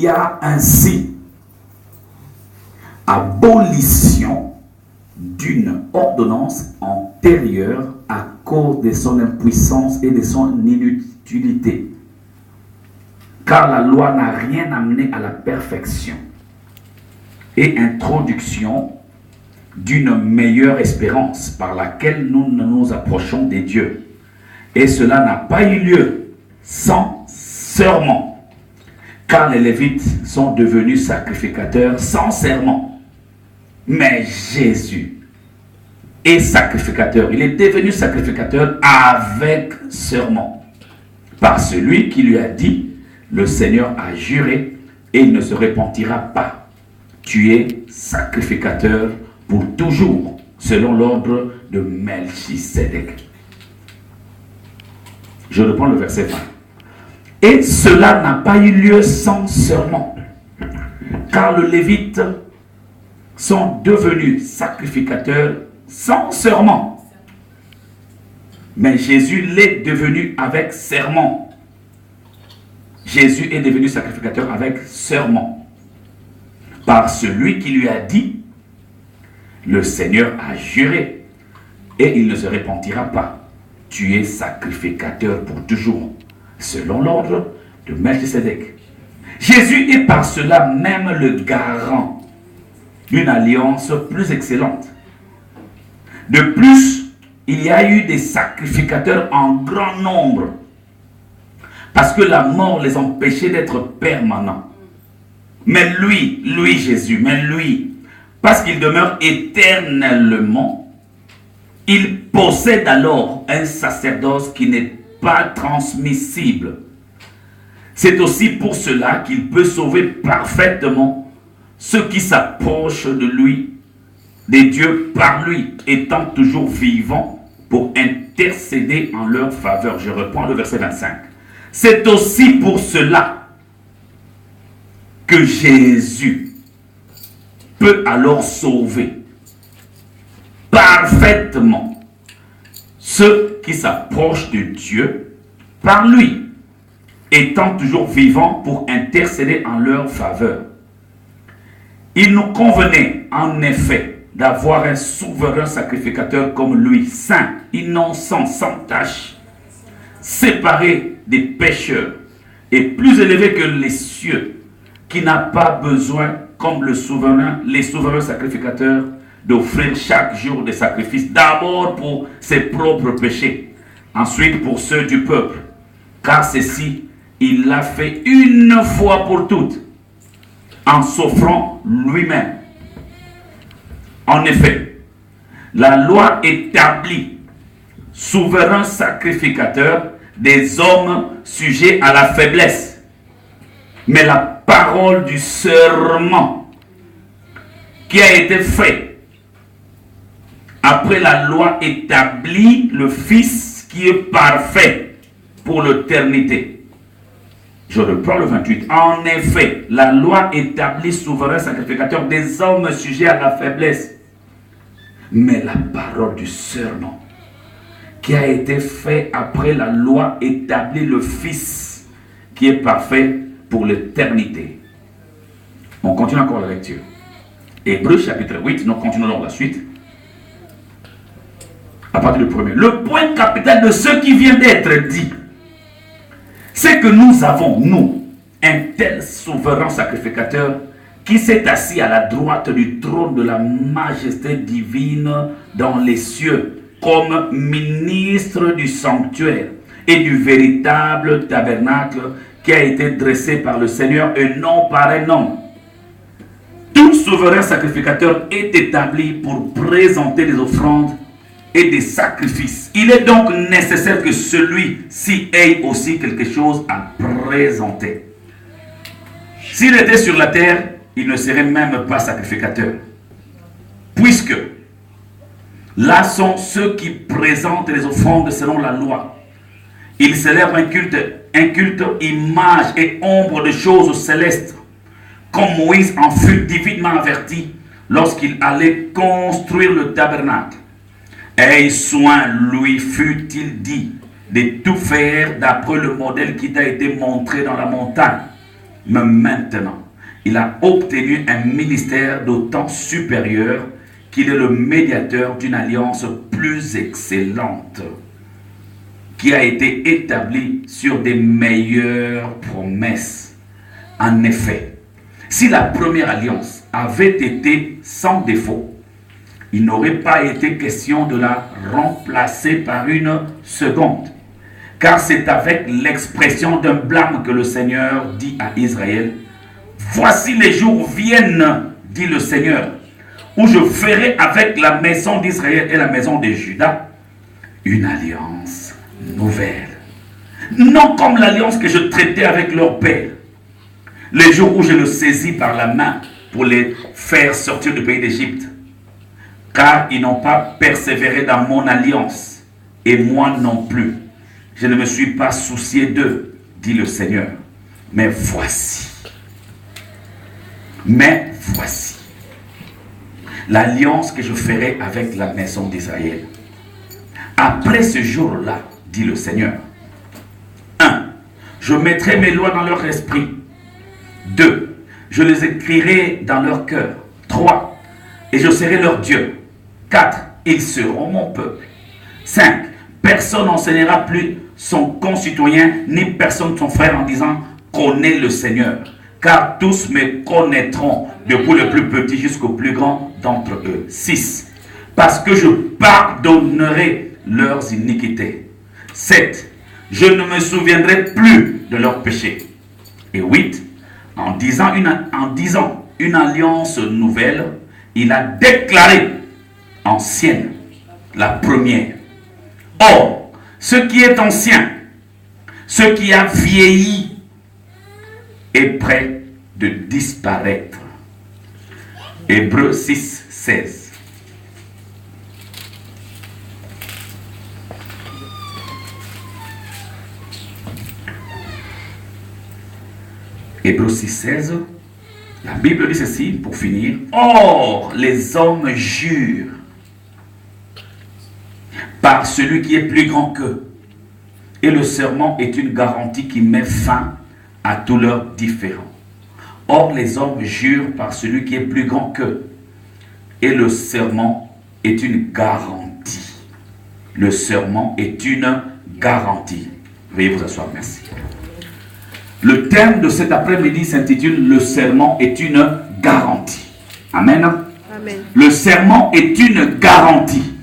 Il y a ainsi abolition d'une ordonnance antérieure à cause de son impuissance et de son inutilité. Car la loi n'a rien amené à la perfection et introduction d'une meilleure espérance par laquelle nous nous approchons des dieux. Et cela n'a pas eu lieu sans serment, car les Lévites sont devenus sacrificateurs sans serment. Mais Jésus est sacrificateur. Il est devenu sacrificateur avec serment. Par celui qui lui a dit, le Seigneur a juré et il ne se repentira pas. Tu es sacrificateur pour toujours, selon l'ordre de Melchisédek. Je reprends le verset 20. Et cela n'a pas eu lieu sans serment, car les Lévites sont devenus sacrificateurs sans serment. Mais Jésus l'est devenu avec serment. Jésus est devenu sacrificateur avec serment. Par celui qui lui a dit, le Seigneur a juré, et il ne se repentira pas. Tu es sacrificateur pour toujours, selon l'ordre de Melchisédek. Jésus est par cela même le garant d'une alliance plus excellente. De plus, il y a eu des sacrificateurs en grand nombre, parce que la mort les empêchait d'être permanents. Mais lui, Jésus, parce qu'il demeure éternellement, il possède alors un sacerdoce qui n'est pas transmissible. C'est aussi pour cela qu'il peut sauver parfaitement ceux qui s'approchent de lui, des dieux par lui, étant toujours vivants pour intercéder en leur faveur. Je reprends le verset 25. C'est aussi pour cela que Jésus peut alors sauver parfaitement ceux qui s'approchent de Dieu par lui, étant toujours vivants pour intercéder en leur faveur. Il nous convenait en effet d'avoir un souverain sacrificateur comme lui, saint, innocent, sans tache, séparé des pécheurs et plus élevé que les cieux, qui n'a pas besoin, comme les souverains sacrificateurs, d'offrir chaque jour des sacrifices, d'abord pour ses propres péchés, ensuite pour ceux du peuple, car ceci, il l'a fait une fois pour toutes, en s'offrant lui-même. En effet, la loi établit souverain sacrificateur des hommes sujets à la faiblesse. Mais la parole du serment qui a été fait après la loi établit le Fils qui est parfait pour l'éternité. Je reprends le 28. En effet, la loi établit souverain sacrificateur des hommes sujets à la faiblesse. Mais la parole du serment qui a été fait après la loi établit le Fils qui est parfait pour l'éternité. On continue encore la lecture. Hébreux chapitre 8, nous continuons la suite. À partir du premier. Le point capital de ce qui vient d'être dit, c'est que nous avons, nous, un tel souverain sacrificateur qui s'est assis à la droite du trône de la majesté divine dans les cieux, comme ministre du sanctuaire et du véritable tabernacle qui a été dressé par le Seigneur et non par un homme. Tout souverain sacrificateur est établi pour présenter des offrandes et des sacrifices. Il est donc nécessaire que celui-ci ait aussi quelque chose à présenter. S'il était sur la terre, il ne serait même pas sacrificateur. Puisque là sont ceux qui présentent les offrandes selon la loi. Ils célèbrent un culte image et ombre de choses célestes, comme Moïse en fut divinement averti lorsqu'il allait construire le tabernacle. Aie soin, lui fut-il dit, de tout faire d'après le modèle qui t'a été montré dans la montagne. Mais maintenant, il a obtenu un ministère d'autant supérieur qu'il est le médiateur d'une alliance plus excellente, qui a été établie sur des meilleures promesses. En effet, si la première alliance avait été sans défaut, il n'aurait pas été question de la remplacer par une seconde. Car c'est avec l'expression d'un blâme que le Seigneur dit à Israël, « Voici les jours viennent, dit le Seigneur, où je ferai avec la maison d'Israël et la maison de Juda une alliance nouvelle. Non comme l'alliance que je traitais avec leur père, les jours où je le saisis par la main pour les faire sortir du pays d'Égypte. Car ils n'ont pas persévéré dans mon alliance, et moi non plus. Je ne me suis pas soucié d'eux, dit le Seigneur. Mais voici l'alliance que je ferai avec la maison d'Israël. Après ce jour-là, dit le Seigneur. 1. Je mettrai mes lois dans leur esprit. 2. Je les écrirai dans leur cœur. 3. Et je serai leur Dieu. 4. Ils seront mon peuple. 5. Personne n'enseignera plus son concitoyen, ni personne son frère en disant « Connais le Seigneur ». Car tous me connaîtront, depuis le plus petit jusqu'au plus grand d'entre eux. 6. Parce que je pardonnerai leurs iniquités. 7. Je ne me souviendrai plus de leurs péchés. Et 8. En disant une alliance nouvelle, il a déclaré ancienne la première. Or, ce qui est ancien, ce qui a vieilli, est prêt de disparaître. Hébreux 6, 16. Hébreux 6, 16. La Bible dit ceci pour finir. Or, les hommes jurent par celui qui est plus grand qu'eux. Et le serment est une garantie qui met fin à tous leurs différends. Or, les hommes jurent par celui qui est plus grand qu'eux. Et le serment est une garantie. Le serment est une garantie. Veuillez vous asseoir, merci. Le thème de cet après-midi s'intitule « Le serment est une garantie ». Amen. Amen. Le serment est une garantie.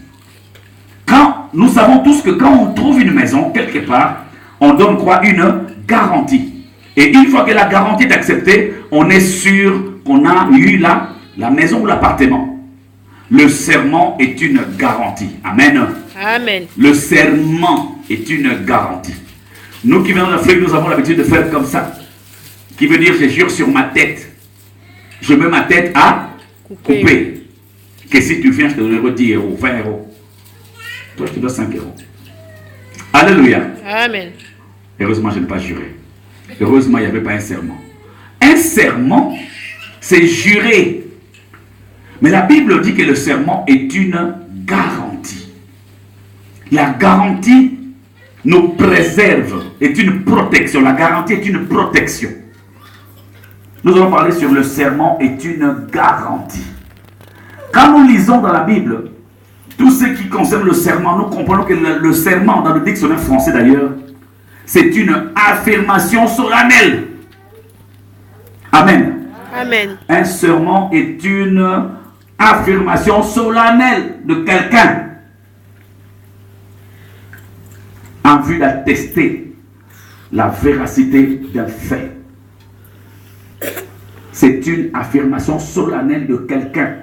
Nous savons tous que quand on trouve une maison, quelque part, on donne quoi? Une garantie. Et une fois que la garantie est acceptée, on est sûr qu'on a eu la maison ou l'appartement. Le serment est une garantie. Amen. Amen. Le serment est une garantie. Nous qui venons d'Afrique, nous avons l'habitude de faire comme ça. Qui veut dire, je jure sur ma tête. Je mets ma tête à couper. Que si tu viens, je te donnerai 10 euros, 20 euros. Toi, tu dois 5 euros. Alléluia. Amen. Heureusement, je n'ai pas juré. Heureusement, il n'y avait pas un serment. Un serment, c'est jurer. Mais la Bible dit que le serment est une garantie. La garantie nous préserve, est une protection. La garantie est une protection. Nous allons parler sur le serment est une garantie. Quand nous lisons dans la Bible, tout ce qui concerne le serment, nous comprenons que le serment, dans le dictionnaire français d'ailleurs, c'est une affirmation solennelle. Amen. Amen. Un serment est une affirmation solennelle de quelqu'un en vue d'attester la véracité d'un fait. C'est une affirmation solennelle de quelqu'un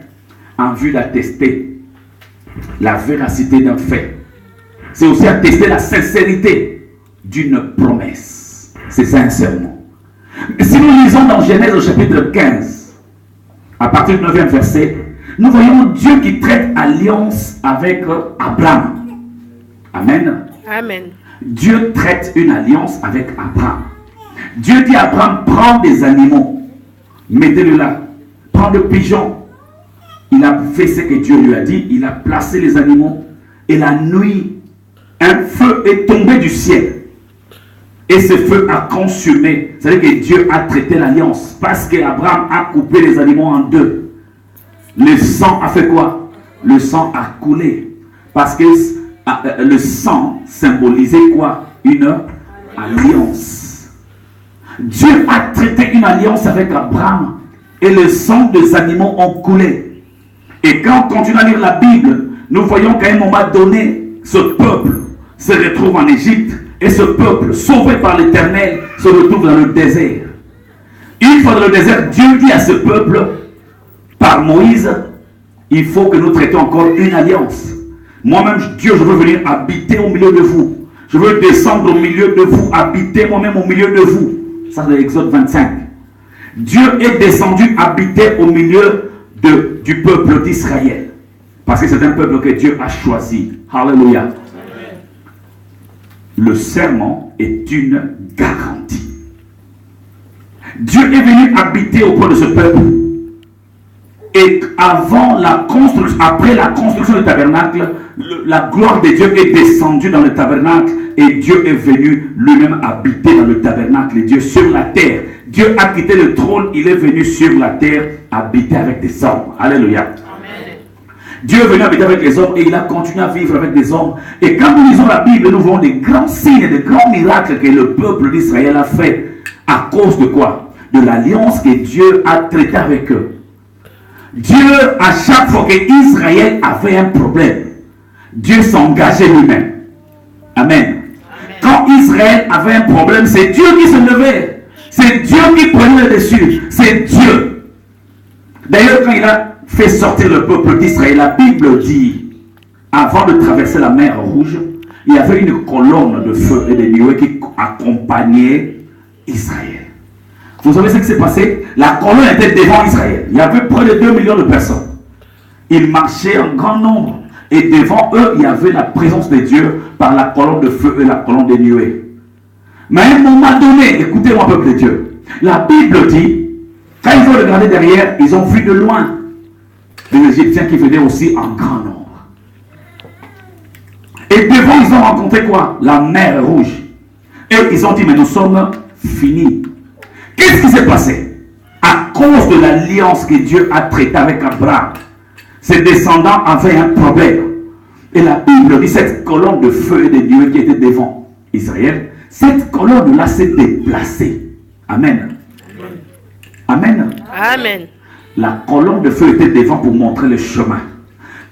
en vue d'attester la véracité d'un fait. C'est aussi attester la sincérité d'une promesse. C'est ça un serment. Si nous lisons dans Genèse au chapitre 15, à partir du 9e verset, nous voyons Dieu qui traite alliance avec Abraham. Amen. Amen. Dieu traite une alliance avec Abraham. Dieu dit à Abraham, prends des animaux, mettez-le là. Prends le pigeon. Il a fait ce que Dieu lui a dit. Il a placé les animaux. Et la nuit, un feu est tombé du ciel. Et ce feu a consumé. C'est-à-dire que Dieu a traité l'alliance. Parce qu'Abraham a coupé les animaux en deux. Le sang a fait quoi? Le sang a coulé. Parce que le sang symbolisait quoi? Une alliance. Dieu a traité une alliance avec Abraham. Et le sang des animaux ont coulé. Et quand on continue à lire la Bible, nous voyons qu'à un moment donné, ce peuple se retrouve en Égypte. Et ce peuple, sauvé par l'Éternel, se retrouve dans le désert. Une fois dans le désert, Dieu dit à ce peuple, par Moïse, il faut que nous traitions encore une alliance. Moi-même, Dieu, je veux venir habiter au milieu de vous. Je veux descendre au milieu de vous, habiter moi-même au milieu de vous. Ça, c'est Exode 25. Dieu est descendu habiter au milieu du peuple d'Israël. Parce que c'est un peuple que Dieu a choisi. Alléluia. Le serment est une garantie. Dieu est venu habiter auprès de ce peuple. Et après la construction du tabernacle, la gloire de Dieu est descendue dans le tabernacle et Dieu est venu lui-même habiter dans le tabernacle. Et Dieu sur la terre. Dieu a quitté le trône, il est venu sur la terre habiter avec des hommes. Alléluia. Dieu est venu habiter avec les hommes et il a continué à vivre avec des hommes. Et quand nous lisons la Bible, nous voyons des grands signes et des grands miracles que le peuple d'Israël a fait. À cause de quoi? De l'alliance que Dieu a traitée avec eux. Dieu, à chaque fois qu'Israël avait un problème, Dieu s'engageait lui-même. Amen. Quand Israël avait un problème, c'est Dieu qui se levait. C'est Dieu qui prenait le dessus. C'est Dieu. D'ailleurs, quand il a fait sortir le peuple d'Israël, la Bible dit, avant de traverser la mer Rouge, il y avait une colonne de feu et de nuée qui accompagnait Israël. Vous savez ce qui s'est passé? La colonne était devant Israël. Il y avait près de 2 millions de personnes. Ils marchaient en grand nombre. Et devant eux, il y avait la présence de Dieu par la colonne de feu et la colonne de nuée. Mais à un moment donné, écoutez-moi, peuple de Dieu. La Bible dit, quand ils ont regardé derrière, ils ont vu de loin les Égyptiens qui venaient aussi en grand nombre. Et devant, ils ont rencontré quoi? La mer Rouge. Et ils ont dit, mais nous sommes finis. Qu'est-ce qui s'est passé? À cause de l'alliance que Dieu a traitée avec Abraham, ses descendants avaient un problème. Et la Bible dit, cette colonne de feu et de nuée qui était devant Israël, cette colonne-là s'est déplacée. Amen. Amen. Amen. La colonne de feu était devant pour montrer le chemin.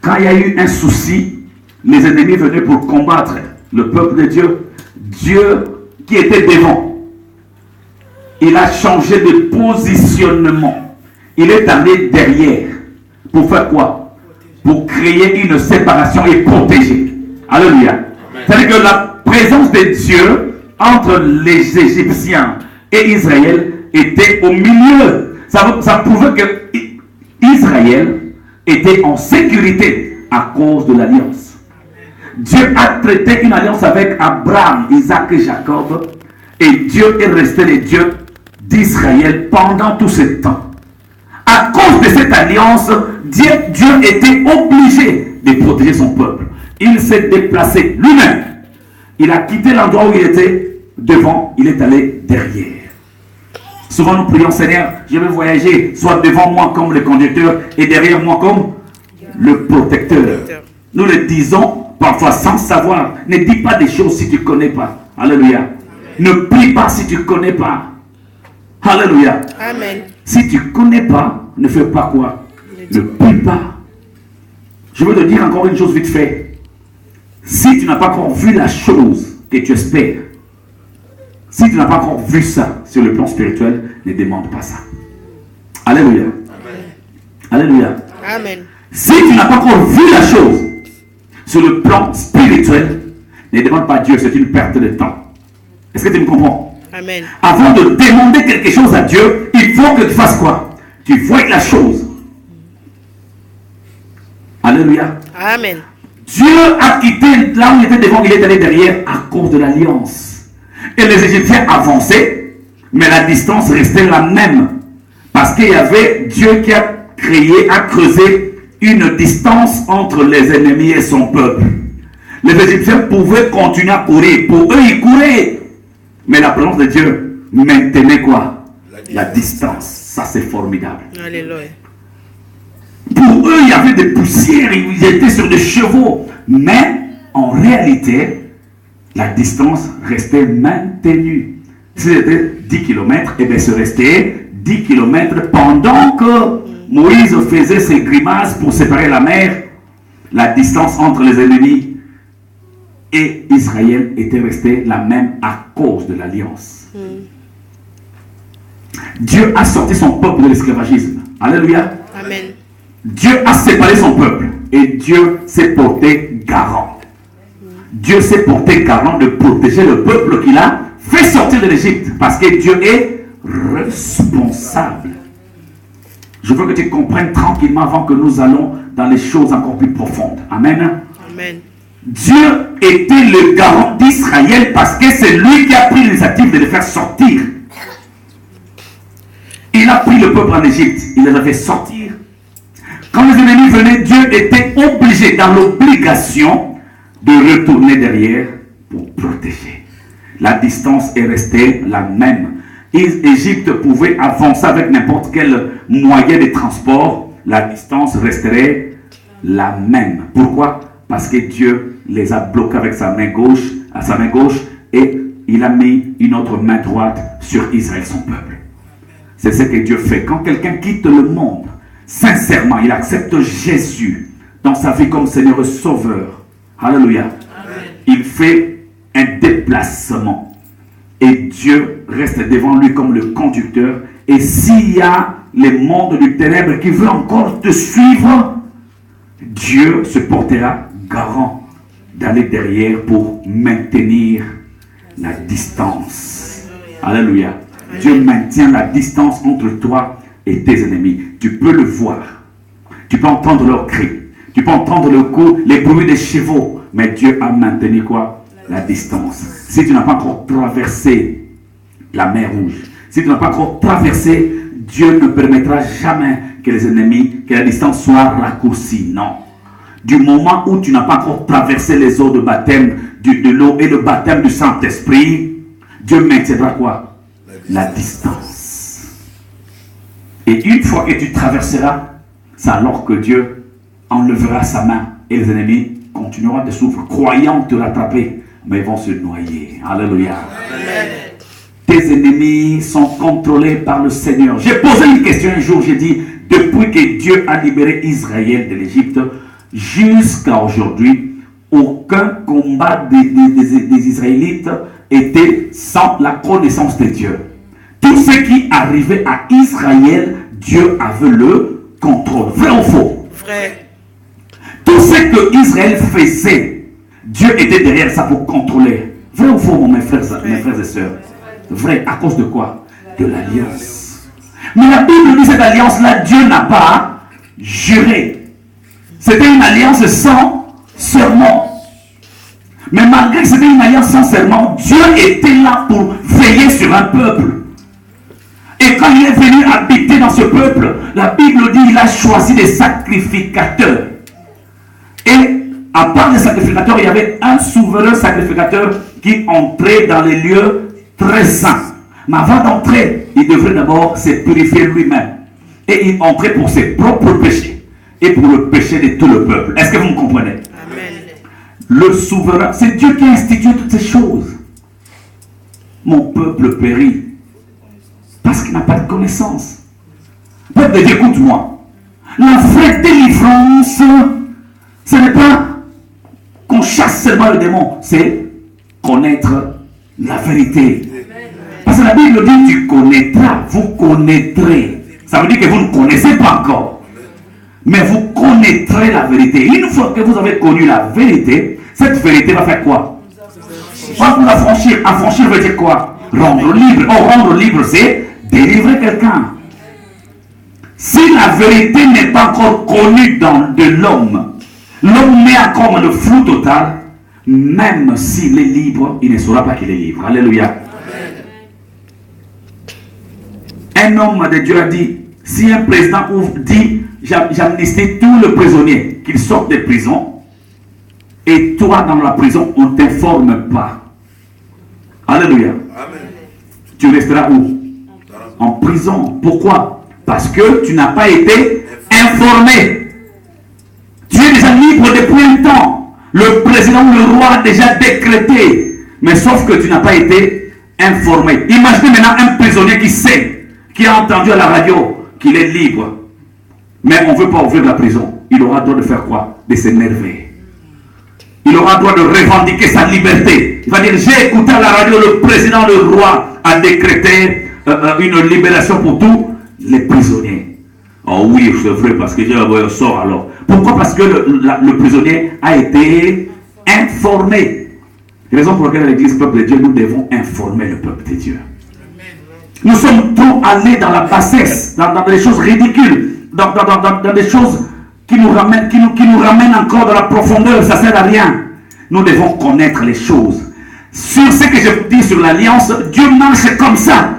Quand il y a eu un souci, les ennemis venaient pour combattre le peuple de Dieu. Dieu qui était devant, il a changé de positionnement. Il est allé derrière. Pour faire quoi? Pour créer une séparation et protéger. Alléluia. C'est-à-dire que la présence de Dieu entre les Égyptiens et Israël était au milieu. Ça prouvait que Israël était en sécurité à cause de l'alliance. Dieu a traité une alliance avec Abraham, Isaac et Jacob. Et Dieu est resté le Dieu d'Israël pendant tout ce temps. À cause de cette alliance, Dieu était obligé de protéger son peuple. Il s'est déplacé lui-même. Il a quitté l'endroit où il était devant, il est allé derrière. Souvent nous prions, Seigneur, je vais voyager, soit devant moi comme le conducteur et derrière moi comme le protecteur. Nous le disons parfois sans savoir. Ne dis pas des choses si tu ne connais pas. Alléluia. Ne prie pas si tu ne connais pas. Alléluia. Amen. Si tu ne connais pas, ne fais pas quoi? Ne prie pas. Je veux te dire encore une chose vite fait. Si tu n'as pas encore vu la chose que tu espères, si tu n'as pas encore vu ça sur le plan spirituel, ne demande pas ça. Alléluia. Amen. Alléluia. Amen. Si tu n'as pas encore vu la chose sur le plan spirituel, ne demande pas à Dieu, c'est une perte de temps. Est-ce que tu me comprends? Amen. Avant de demander quelque chose à Dieu, il faut que tu fasses quoi? Tu vois la chose. Alléluia. Amen. Dieu a quitté là où il était devant, il est allé derrière à cause de l'alliance. Et les Égyptiens avançaient, mais la distance restait la même. Parce qu'il y avait Dieu qui a creusé une distance entre les ennemis et son peuple. Les Égyptiens pouvaient continuer à courir. Pour eux, ils couraient. Mais la présence de Dieu maintenait quoi? La distance. Ça, c'est formidable. Alléluia. Pour eux, il y avait des poussières, ils étaient sur des chevaux. Mais en réalité, la distance restait maintenue. Si c'était 10 km, et bien ça restait 10 km pendant que Moïse faisait ses grimaces pour séparer la mer. La distance entre les ennemis et Israël était restée la même à cause de l'alliance. Dieu a sorti son peuple de l'esclavagisme. Alléluia. Amen. Dieu a séparé son peuple et Dieu s'est porté garant. Dieu s'est porté garant de protéger le peuple qu'il a fait sortir de l'Égypte parce que Dieu est responsable. Je veux que tu comprennes tranquillement avant que nous allons dans les choses encore plus profondes. Amen. Amen. Dieu était le garant d'Israël parce que c'est lui qui a pris l'initiative de les faire sortir. Il a pris le peuple en Égypte, il les a fait sortir. Quand les ennemis venaient, Dieu était obligé, dans l'obligation, de retourner derrière pour protéger. La distance est restée la même. L'Égypte pouvait avancer avec n'importe quel moyen de transport, la distance resterait la même. Pourquoi? Parce que Dieu les a bloqués avec sa main gauche, et il a mis une autre main droite sur Israël, son peuple. C'est ce que Dieu fait. Quand quelqu'un quitte le monde, sincèrement, il accepte Jésus dans sa vie comme Seigneur et Sauveur. Alléluia. Amen. Il fait un déplacement. Et Dieu reste devant lui comme le conducteur. Et s'il y a les mondes du ténèbre qui veulent encore te suivre, Dieu se portera garant d'aller derrière pour maintenir la distance. Alléluia. Dieu maintient la distance entre toi et tes ennemis. Tu peux le voir. Tu peux entendre leurs cris. Tu peux entendre le coup, les bruits des chevaux. Mais Dieu a maintenu quoi? La distance. Si tu n'as pas encore traversé la mer Rouge, si tu n'as pas encore traversé, Dieu ne permettra jamais que les ennemis, que la distance soit raccourcie. Non. Du moment où tu n'as pas encore traversé les eaux de baptême, de l'eau et le baptême du Saint-Esprit, Dieu maintiendra quoi? La distance. Et une fois que tu traverseras, c'est alors que Dieu enlèvera sa main et les ennemis continueront de souffrir, croyant te rattraper, mais ils vont se noyer. Alléluia. Amen. Tes ennemis sont contrôlés par le Seigneur. J'ai posé une question un jour, j'ai dit, depuis que Dieu a libéré Israël de l'Égypte, jusqu'à aujourd'hui, aucun combat des Israélites était sans la connaissance de Dieu. Tout ce qui arrivait à Israël, Dieu avait le contrôle. Vrai ou faux? Vrai. Tout ce que Israël faisait, Dieu était derrière ça pour contrôler. Vrai ou faux, mes frères et sœurs? Vrai. À cause de quoi? De l'alliance. Mais la Bible dit cette alliance-là, Dieu n'a pas juré. C'était une alliance sans serment. Mais malgré que c'était une alliance sans serment, Dieu était là pour veiller sur un peuple. Et quand il est venu habiter dans ce peuple, la Bible dit qu'il a choisi des sacrificateurs. Et à part les sacrificateurs, il y avait un souverain sacrificateur qui entrait dans les lieux très saints. Mais avant d'entrer, il devrait d'abord se purifier lui-même. Et il entrait pour ses propres péchés et pour le péché de tout le peuple. Est-ce que vous me comprenez? Amen. Le souverain, c'est Dieu qui a institué toutes ces choses. Mon peuple périt parce qu'il n'a pas de connaissance. Peuple de Dieu, écoute-moi. La vraie délivrance, ce n'est pas qu'on chasse seulement le démon, c'est connaître la vérité. Parce que la Bible dit tu connaîtras, vous connaîtrez. Ça veut dire que vous ne connaissez pas encore. Mais vous connaîtrez la vérité. Une fois que vous avez connu la vérité, cette vérité va faire quoi? Va vous affranchir. Affranchir veut dire quoi? Rendre libre. Or, rendre libre, c'est délivrer quelqu'un. Si la vérité n'est pas encore connue de l'homme, l'homme met encore dans le flou total, même s'il est libre, il ne saura pas qu'il est libre. Alléluia. Un homme de Dieu a dit, si un président dit, j'amnistie tous les prisonniers, qu'ils sortent des prisons, et toi dans la prison, on ne t'informe pas. Alléluia. Tu resteras où? En prison. Pourquoi? Parce que tu n'as pas été informé. Tu es déjà libre depuis un temps. Le président, le roi a déjà décrété. Mais sauf que tu n'as pas été informé. Imaginez maintenant un prisonnier qui sait, qui a entendu à la radio qu'il est libre. Mais on ne veut pas ouvrir la prison. Il aura droit de faire quoi? De s'énerver. Il aura droit de revendiquer sa liberté. Il va dire, j'ai écouté à la radio, le président, le roi a décrété une libération pour tous les prisonniers. Oh oui, c'est vrai, parce que Dieu sort alors. Pourquoi? Parce que le prisonnier a été informé. Raison pour laquelle l'église peuple de Dieu, nous devons informer le peuple de Dieu. Nous sommes trop allés dans la bassesse, dans des choses ridicules, dans des choses qui nous ramènent encore dans la profondeur. Ça ne sert à rien. Nous devons connaître les choses. Sur ce que je vous dis sur l'alliance, Dieu marche comme ça.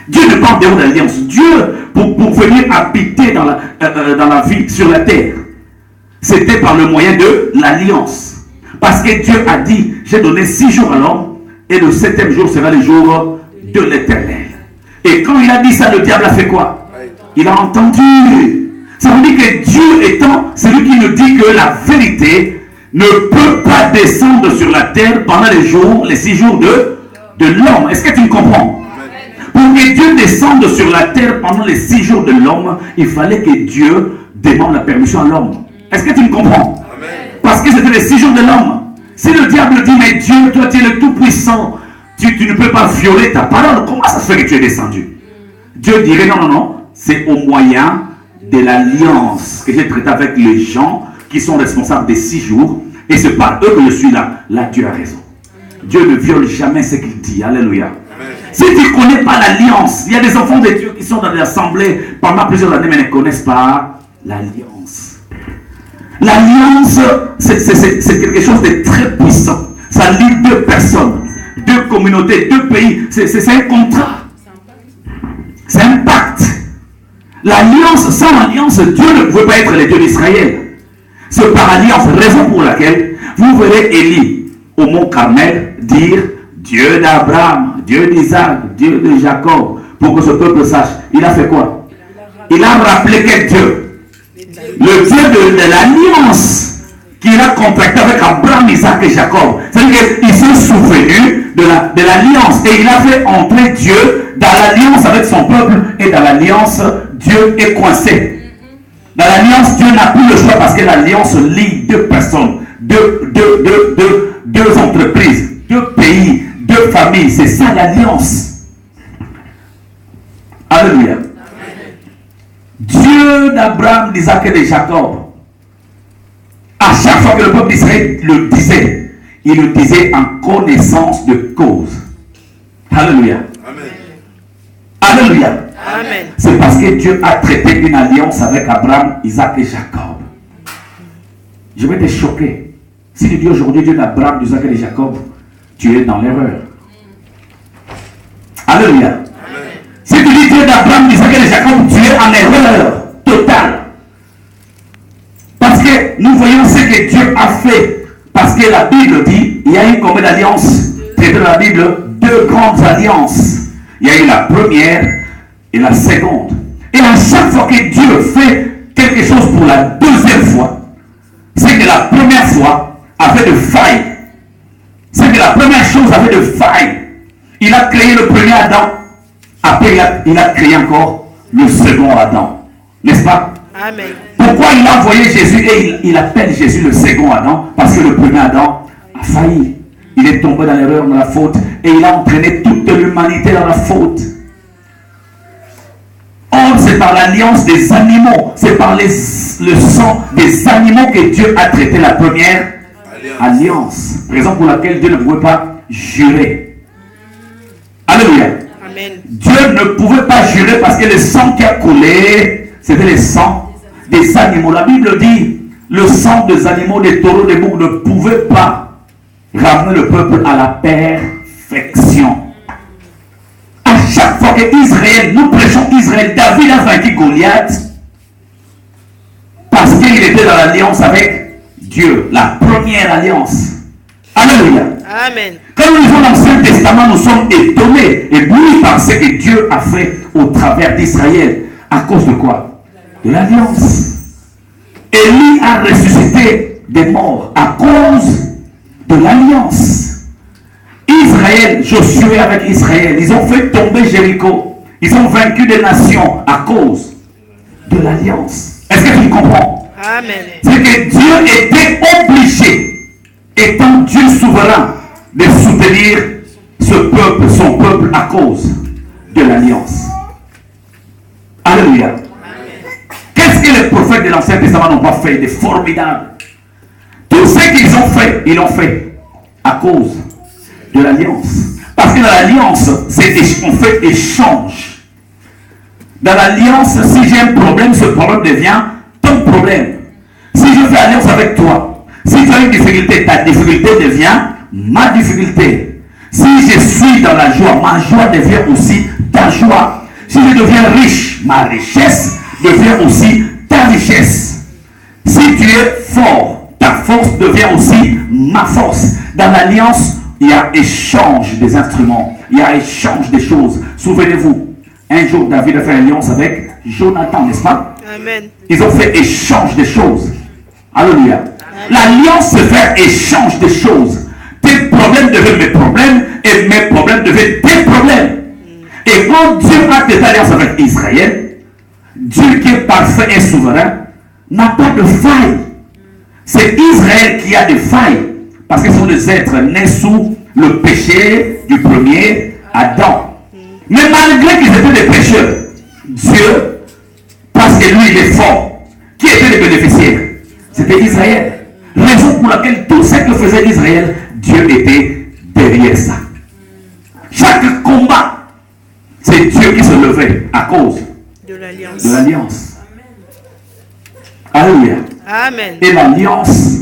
Dieu ne parle pas de l'alliance. Dieu, pour venir habiter dans la vie sur la terre, c'était par le moyen de l'alliance. Parce que Dieu a dit, j'ai donné 6 jours à l'homme, et le 7e jour sera le jour de l'Éternel. Et quand il a dit ça, le diable a fait quoi? Il a entendu. Ça veut dire que Dieu étant celui qui nous dit que la vérité ne peut pas descendre sur la terre pendant les 6 jours de l'homme. Est-ce que tu me comprends? Pour que Dieu descende sur la terre pendant les 6 jours de l'homme, il fallait que Dieu demande la permission à l'homme. Est-ce que tu me comprends? Parce que c'était les 6 jours de l'homme. Si le diable dit, mais Dieu, toi tu es le Tout-Puissant, tu ne peux pas violer ta parole, comment ça se fait que tu es descendu? Dieu dirait, non, c'est au moyen de l'alliance que j'ai traité avec les gens qui sont responsables des 6 jours, et c'est par eux que je suis là. Là, Dieu a raison. Dieu ne viole jamais ce qu'il dit. Alléluia. Amen. Si tu ne connais pas l'alliance, il y a des enfants de Dieu qui sont dans l'assemblée pendant plusieurs années, mais ne connaissent pas l'alliance. L'alliance, c'est quelque chose de très puissant. Ça lie 2 personnes, 2 communautés, 2 pays. C'est un contrat. C'est un pacte. L'alliance, sans alliance, Dieu ne pouvait pas être le Dieu d'Israël. C'est par alliance, raison pour laquelle vous verrez Élie au mont Carmel dire Dieu d'Abraham, Dieu d'Isaac, Dieu de Jacob, pour que ce peuple sache. Il a fait quoi? Il a rappelé quel Dieu? Le Dieu de l'alliance qu'il a contracté avec Abraham, Isaac et Jacob. C'est-à-dire qu'il s'est souvenu de l'alliance et il a fait entrer Dieu dans l'alliance avec son peuple, et dans l'alliance, Dieu est coincé. Dans l'alliance, Dieu n'a plus le choix parce que l'alliance lie 2 personnes, 2 entreprises, 2 pays, 2 familles. C'est ça l'alliance. Alléluia. Dieu d'Abraham, d'Isaac et de Jacob. À chaque fois que le peuple d'Israël le disait, il le disait en connaissance de cause. Alléluia. Amen. Alléluia. Amen. C'est parce que Dieu a traité une alliance avec Abraham, Isaac et Jacob. Je vais te choquer. Si tu dis aujourd'hui Dieu d'Abraham, d'Isaac et de Jacob, tu es dans l'erreur. Alléluia. Amen. Si tu dis Dieu d'Abraham, d'Isaac et de Jacob, tu es en erreur totale. Parce que nous voyons ce que Dieu a fait. Parce que la Bible dit, il y a eu combien d'alliances? C'est dans la Bible 2 grandes alliances. Il y a eu la première et la seconde. Et à chaque fois que Dieu fait quelque chose pour la 2e fois, c'est que la première fois avait de failles. C'est que la première chose avait de failles. Il a créé le premier Adam. Après, il a créé encore le second Adam. N'est-ce pas? Amen. Pourquoi il a envoyé Jésus et il appelle Jésus le second Adam? Parce que le premier Adam a failli. Il est tombé dans l'erreur, dans la faute, et il a entraîné toute l'humanité dans la faute. Or, c'est par l'alliance des animaux, c'est par le sang des animaux que Dieu a traité la première alliance. Raison pour laquelle Dieu ne pouvait pas jurer. Alléluia. Amen. Dieu ne pouvait pas jurer parce que le sang qui a coulé, c'était le sang des animaux. La Bible dit, le sang des animaux, des taureaux, des boucs ne pouvait pas ramener le peuple à la perfection. À chaque fois que Israël, nous prêchons Israël, David a vaincu Goliath parce qu'il était dans l'alliance avec Dieu, la première alliance. Alléluia. Amen. Quand nous lisons l'Ancien Testament, nous sommes étonnés et éblouis par ce que Dieu a fait au travers d'Israël. À cause de quoi? De l'alliance. Élie a ressuscité des morts à cause de l'alliance. Israël, Josué avec Israël, ils ont fait tomber Jéricho. Ils ont vaincu des nations à cause de l'alliance. Est-ce que tu comprends? Amen. C'est que Dieu était obligé, étant Dieu souverain, de soutenir ce peuple, son peuple, à cause de l'alliance. Alléluia. Qu'est-ce que les prophètes de l'Ancien Testament n'ont pas fait de formidable? Tout ce qu'ils ont fait, ils l'ont fait à cause de l'alliance. Parce que dans l'alliance, on fait échange. Dans l'alliance, si j'ai un problème, ce problème devient ton problème. Si je fais alliance avec toi, si tu as une difficulté, ta difficulté devient ma difficulté. Si je suis dans la joie, ma joie devient aussi ta joie. Si je deviens riche, ma richesse devient aussi ta richesse. Si tu es fort, ta force devient aussi ma force. Dans l'alliance, il y a échange des instruments, il y a échange des choses. Souvenez-vous, un jour David a fait alliance avec Jonathan, n'est-ce pas? Amen. Ils ont fait échange des choses. Alléluia. L'alliance, c'est faire échange des choses. Tes problèmes deviennent mes problèmes et mes problèmes deviennent tes problèmes. Et quand Dieu a cette alliance avec Israël, Dieu qui est parfait et souverain n'a pas de faille. C'est Israël qui a des failles. Parce qu'ils sont des êtres nés sous le péché du premier Adam. Mais malgré qu'ils étaient des pécheurs, Dieu, parce que lui il est fort, qui était le bénéficiaire? C'était Israël. Raison pour laquelle tout ce que faisait Israël, Dieu était derrière ça. Chaque combat, c'est Dieu qui se levait à cause de l'alliance. De l'alliance. Alléluia. Amen. Et l'alliance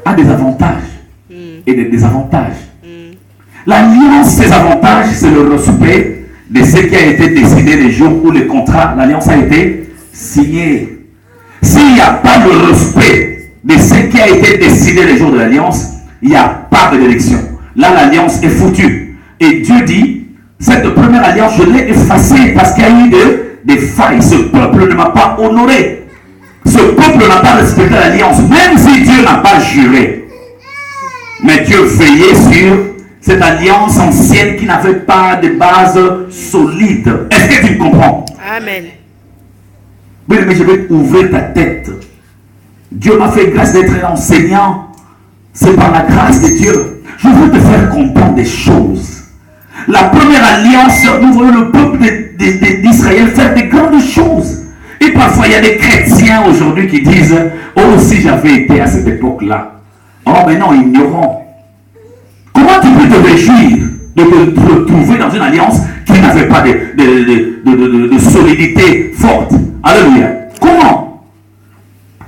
a des avantages et des désavantages. L'alliance, ses avantages, c'est le respect de ce qui a été décidé le jour où le contrat, l'alliance a été signé. S'il n'y a pas le respect de ce qui a été décidé le jour de l'alliance, il n'y a pas de d'élection. Là, l'alliance est foutue. Et Dieu dit, cette première alliance, je l'ai effacée parce qu'il y a eu des failles. Ce peuple ne m'a pas honoré. Ce peuple n'a pas respecté l'alliance, même si Dieu n'a pas juré. Mais Dieu veillait sur cette alliance ancienne qui n'avait pas de base solide. Est-ce que tu comprends? Amen. Oui, mais je vais ouvrir ta tête. Dieu m'a fait grâce d'être enseignant. C'est par la grâce de Dieu. Je veux te faire comprendre des choses. La première alliance, nous voyons le peuple d'Israël faire des grandes choses. Et parfois, il y a des chrétiens aujourd'hui qui disent, oh, si j'avais été à cette époque-là. Oh, mais non, ignorant. Comment tu peux te réjouir de te retrouver dans une alliance qui n'avait pas de solidité forte? Alléluia. Comment?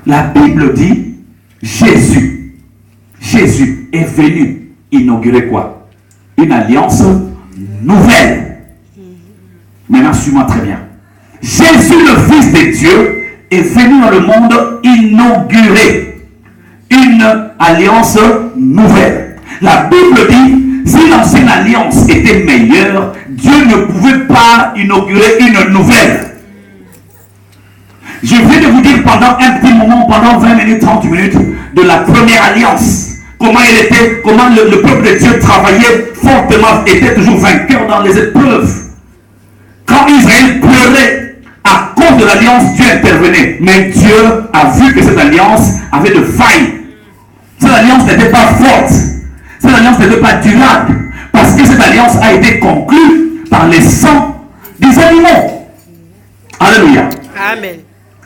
La Bible dit, Jésus est venu inaugurer quoi? Une alliance nouvelle. Maintenant, suis-moi très bien. Jésus, le Fils de Dieu, est venu dans le monde inaugurer une alliance nouvelle. La Bible dit, si l'ancienne alliance était meilleure, Dieu ne pouvait pas inaugurer une nouvelle. Je viens de vous dire pendant un petit moment, pendant 20 minutes, 30 minutes, de la première alliance. Comment elle était, comment le peuple de Dieu travaillait fortement, était toujours vainqueur dans les épreuves. Quand Israël pleurait à cause de l'alliance, Dieu intervenait. Mais Dieu a vu que cette alliance avait de failles. Cette alliance n'était pas forte. Cette alliance n'était pas durable. Parce que cette alliance a été conclue par les sangs des animaux. Alléluia. Amen.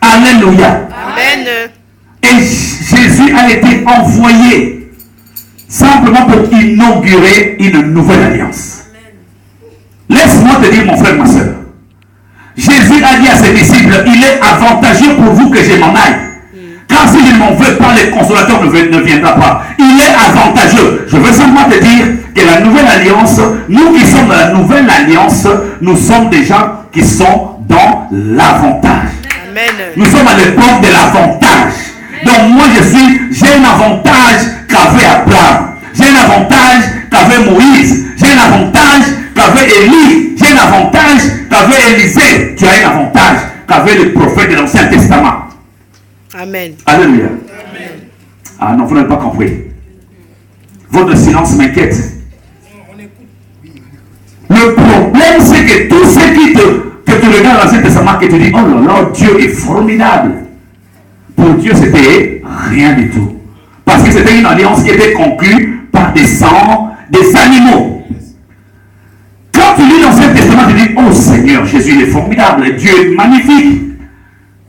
Alléluia. Amen. Et Jésus a été envoyé simplement pour inaugurer une nouvelle alliance. Laisse-moi te dire, mon frère, ma soeur. Jésus a dit à ses disciples, il est avantageux pour vous que je m'en aille. Car si je ne m'en veux pas, le consolateur ne viendra pas. Il est avantageux. Je veux simplement te dire que la nouvelle alliance, nous qui sommes dans la nouvelle alliance, nous sommes des gens qui sont dans l'avantage. Nous sommes à l'époque de l'avantage. Donc moi j'ai un avantage qu'avait Abraham. J'ai un avantage qu'avait Moïse. J'ai un avantage qu'avait Élie. J'ai un avantage qu'avait Élisée. Tu as un avantage qu'avait le prophète de l'Ancien Testament. Amen. Alléluia. Amen. Ah non, vous n'avez pas compris. Votre silence m'inquiète. Le problème, c'est que tout ce que tu regardes dans l'Ancien Testament, que tu dis, oh là là, Dieu est formidable. Pour Dieu, c'était rien du tout. Parce que c'était une alliance qui était conclue par des sangs, des animaux. Quand tu lis l'Ancien Testament, tu dis, oh Seigneur, Jésus il est formidable, Dieu est magnifique.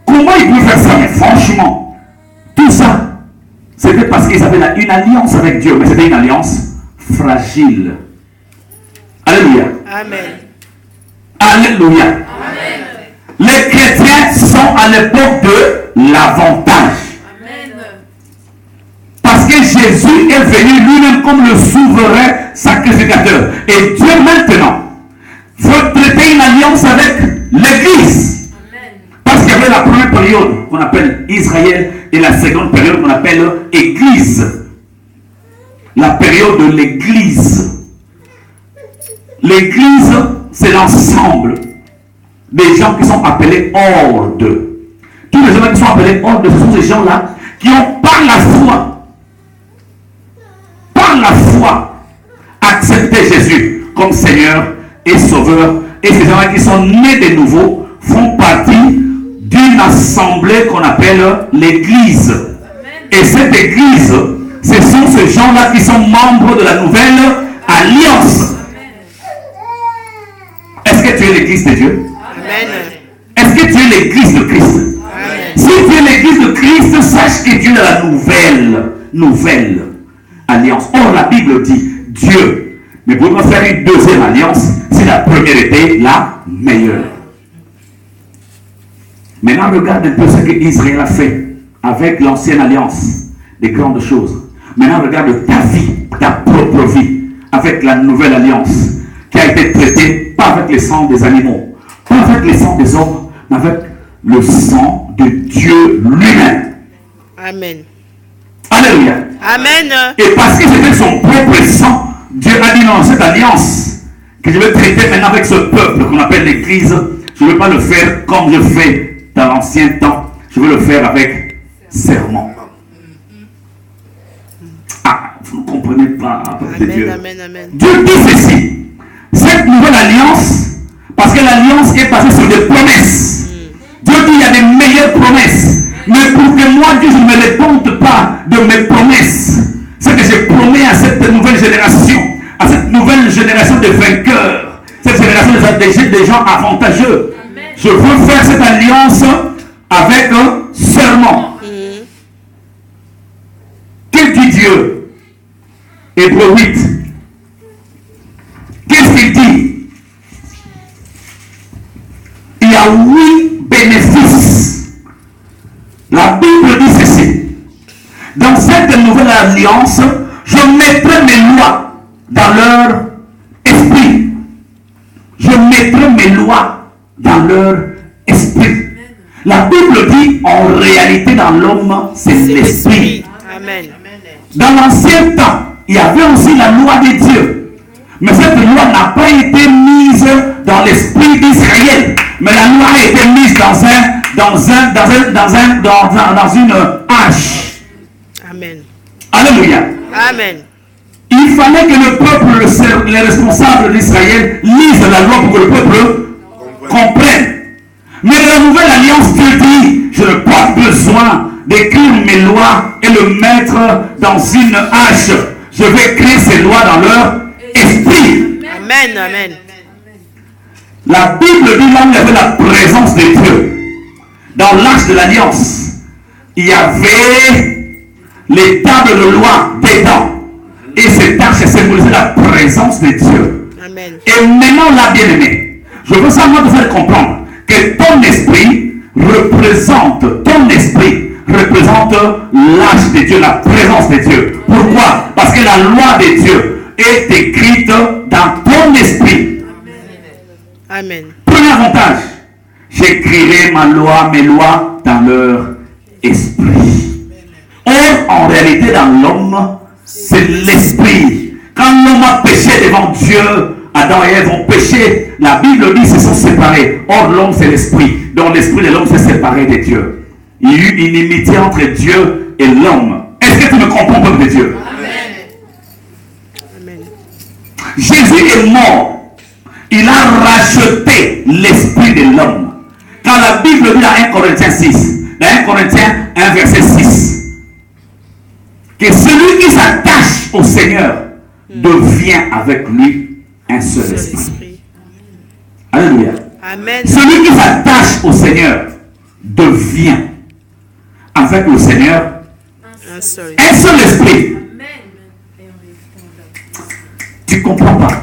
Comment il peut faire ça? Mais franchement, tout ça, c'était parce qu'ils avaient une alliance avec Dieu, mais c'était une alliance fragile. Alléluia. Amen. Alléluia. Amen. Les chrétiens sont à l'époque de l'avantage. Parce que Jésus est venu lui-même comme le souverain sacrificateur. Et Dieu maintenant veut traiter une alliance avec l'Église. Parce qu'il y avait la première période qu'on appelle Israël et la seconde période qu'on appelle Église. La période de l'Église. L'Église, c'est l'ensemble des gens qui sont appelés hordes. Tous les gens qui sont appelés hordes, ce sont ces gens-là qui ont par la foi, accepté Jésus comme Seigneur et Sauveur. Et ces gens-là qui sont nés de nouveau font partie d'une assemblée qu'on appelle l'Église. Et cette Église, ce sont ces gens-là qui sont membres de la nouvelle alliance. Est-ce que tu es l'Église de Dieu? Amen. Est-ce que tu es l'Église de Christ? Amen. Si tu es l'Église de Christ, sache que tu es la nouvelle alliance. Or, la Bible dit Dieu ne pouvait pas faire une deuxième alliance si la première était la meilleure. Maintenant, regarde un peu ce que Israël a fait avec l'ancienne alliance, des grandes choses. Maintenant, regarde ta vie, ta propre vie, avec la nouvelle alliance qui a été traitée pas avec le sang des animaux, pas avec le sang des hommes, mais avec le sang de Dieu lui-même. Amen. Alléluia. Amen. Et parce que c'était son propre sang, Dieu a dit dans cette alliance que je vais traiter maintenant avec ce peuple qu'on appelle l'Église. Je ne vais pas le faire comme je fais dans l'ancien temps. Je vais le faire avec serment. Ah, vous ne comprenez pas. Amen, Dieu. amen, amen. Dieu dit ceci. Cette nouvelle alliance, parce que l'alliance est basée sur des promesses. Dieu dit il y a des meilleures promesses. Mais pour que moi, Dieu, je ne me répande pas de mes promesses. C'est que je promets à cette nouvelle génération, à cette nouvelle génération de vainqueurs, cette génération des gens avantageux. Amen. Je veux faire cette alliance avec un serment. Que dit Dieu? Hébreux 8. Qu'est-ce qu'il dit? Il y a 8 bénéfices. La Bible dit ceci. Dans cette nouvelle alliance, je mettrai mes lois dans leur esprit. Je mettrai mes lois dans leur esprit. La Bible dit, en réalité, dans l'homme, c'est l'esprit. Amen. Dans l'ancien temps, il y avait aussi la loi de Dieu. Mais cette loi n'a pas été mise dans l'esprit d'Israël. Mais la loi a été mise dans une hache. Amen. Alléluia. Amen. Il fallait que le peuple, les responsables d'Israël, lisent la loi pour que le peuple comprenne. Mais la nouvelle alliance, Dieu dit, je n'ai pas besoin d'écrire mes lois et le mettre dans une hache. Je vais écrire ces lois dans leur esprit. Amen. Amen. La Bible dit là où il y avait la présence de Dieu. Dans l'arche de l'alliance, il y avait les tables de loi dedans. Et cette arche symbolisait la présence de Dieu. Amen. Et maintenant, là, bien-aimé, je veux seulement te faire comprendre que ton esprit représente l'arche de Dieu, la présence de Dieu. Pourquoi? Parce que la loi de Dieu est écrite dans ton esprit. Amen. Premier avantage, j'écrirai mes lois dans leur esprit. Or, en réalité, dans l'homme, c'est l'esprit. Quand l'homme a péché devant Dieu, Adam et Ève ont péché. La Bible dit qu'ils se sont séparés. Or, l'homme, c'est l'esprit. Donc, l'esprit de l'homme s'est séparé de Dieu. Il y a eu une inimitié entre Dieu et l'homme. Est-ce que tu me comprends, peuple de Dieu? Amen. Jésus est mort. Il a racheté l'esprit de l'homme. Quand la Bible dit dans 1 Corinthiens 6, dans 1 Corinthiens 1 verset 6, que celui qui s'attache au Seigneur devient avec lui un seul esprit. Alléluia. Amen. Celui qui s'attache au Seigneur devient avec le Seigneur Un seul. un seul esprit. Tu ne comprends pas.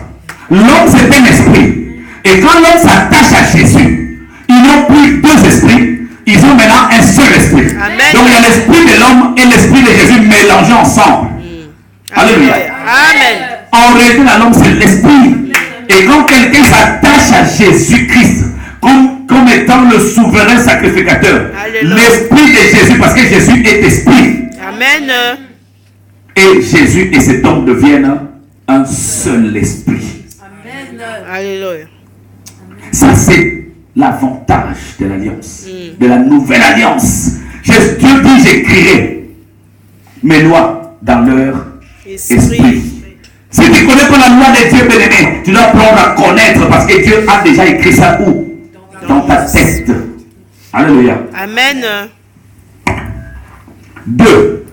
L'homme, c'est un esprit. Et quand l'homme s'attache à Jésus, ils n'ont plus deux esprits. Ils ont maintenant un seul esprit. Amen. Donc il y a l'esprit de l'homme et l'esprit de Jésus mélangés ensemble. Alléluia. Amen. En réalité, l'homme, c'est l'esprit. Et quand quelqu'un s'attache à Jésus-Christ comme étant le souverain sacrificateur, Alléluia. l'esprit de Jésus, parce que Jésus est esprit, Amen. et Jésus et cet homme deviennent un seul esprit. Alléluia. Ça, c'est l'avantage de l'alliance, de la nouvelle alliance. Dieu dit, j'écrirai mes lois dans leur esprit. Si tu ne connais pas la loi de Dieu, bien-aimé, tu dois apprendre à connaître parce que Dieu a déjà écrit ça où? Dans ta tête. Alléluia. Amen. 2.